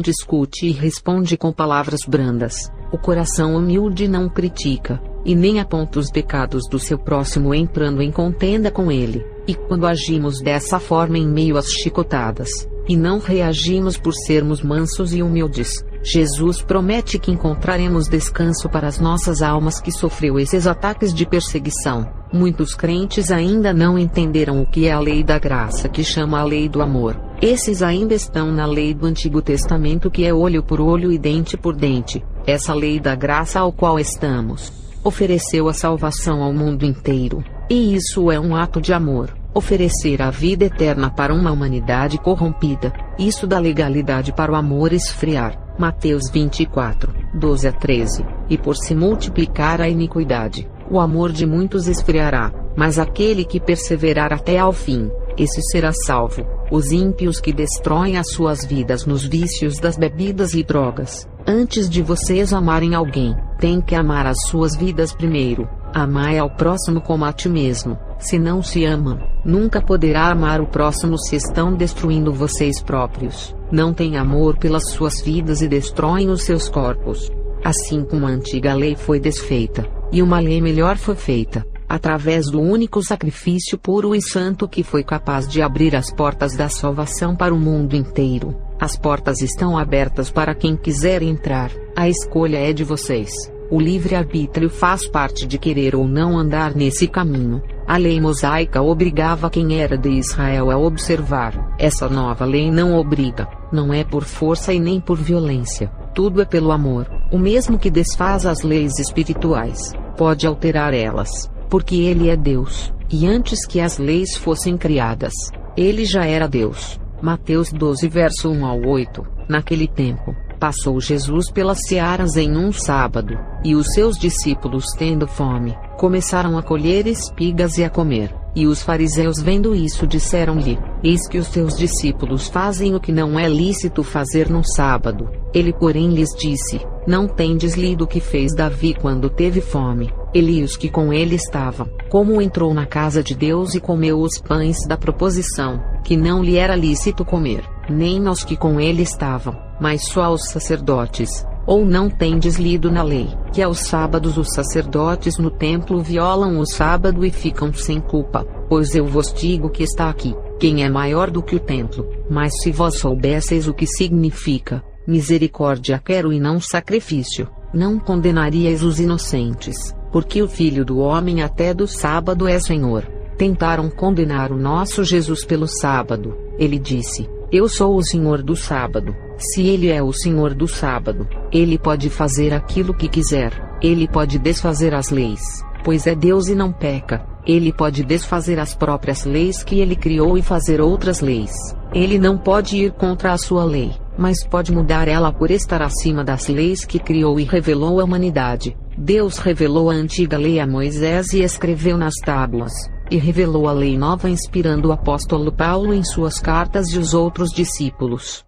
discute e responde com palavras brandas. O coração humilde não critica, e nem aponta os pecados do seu próximo entrando em contenda com ele. E quando agimos dessa forma em meio às chicotadas, e não reagimos por sermos mansos e humildes, Jesus promete que encontraremos descanso para as nossas almas que sofreu esses ataques de perseguição. Muitos crentes ainda não entenderam o que é a lei da graça que chama a lei do amor. Esses ainda estão na lei do Antigo Testamento que é olho por olho e dente por dente. Essa lei da graça ao qual estamos ofereceu a salvação ao mundo inteiro. E isso é um ato de amor. Oferecer a vida eterna para uma humanidade corrompida. Isso dá legalidade para o amor esfriar. Mateus 24, 12 a 13. E por se multiplicar a iniquidade, o amor de muitos esfriará. Mas aquele que perseverar até ao fim, esse será salvo. Os ímpios que destroem as suas vidas nos vícios das bebidas e drogas. Antes de vocês amarem alguém, tem que amar as suas vidas primeiro. Amai ao próximo como a ti mesmo. Se não se amam, nunca poderá amar o próximo se estão destruindo vocês próprios. Não têm amor pelas suas vidas e destroem os seus corpos. Assim como a antiga lei foi desfeita, e uma lei melhor foi feita, através do único sacrifício puro e santo que foi capaz de abrir as portas da salvação para o mundo inteiro. As portas estão abertas para quem quiser entrar, a escolha é de vocês. O livre-arbítrio faz parte de querer ou não andar nesse caminho. A lei mosaica obrigava quem era de Israel a observar. Essa nova lei não obriga, não é por força e nem por violência. Tudo é pelo amor. O mesmo que desfaz as leis espirituais, pode alterar elas, porque Ele é Deus, e antes que as leis fossem criadas, Ele já era Deus. Mateus 12 verso 1 ao 8. Naquele tempo, passou Jesus pelas searas em um sábado, e os seus discípulos, tendo fome, começaram a colher espigas e a comer. E os fariseus, vendo isso, disseram-lhe: Eis que os teus discípulos fazem o que não é lícito fazer no sábado. Ele, porém, lhes disse: Não tendes lido o que fez Davi quando teve fome, ele e os que com ele estavam, como entrou na casa de Deus e comeu os pães da proposição, que não lhe era lícito comer, nem aos que com ele estavam, mas só aos sacerdotes. Ou não tendes lido na lei, que aos sábados os sacerdotes no templo violam o sábado e ficam sem culpa? Pois eu vos digo que está aqui, quem é maior do que o templo. Mas se vós soubesseis o que significa, misericórdia quero e não sacrifício, não condenaríeis os inocentes, porque o Filho do Homem até do sábado é Senhor. Tentaram condenar o nosso Jesus pelo sábado. Ele disse: Eu sou o Senhor do sábado. Se Ele é o Senhor do sábado, Ele pode fazer aquilo que quiser. Ele pode desfazer as leis, pois é Deus e não peca. Ele pode desfazer as próprias leis que Ele criou e fazer outras leis. Ele não pode ir contra a sua lei, mas pode mudar ela por estar acima das leis que criou e revelou à humanidade. Deus revelou a antiga lei a Moisés e escreveu nas tábuas, e revelou a lei nova inspirando o apóstolo Paulo em suas cartas e os outros discípulos.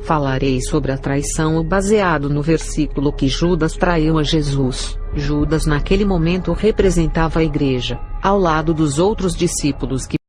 Falarei sobre a traição baseado no versículo que Judas traiu a Jesus. Judas naquele momento representava a igreja, ao lado dos outros discípulos que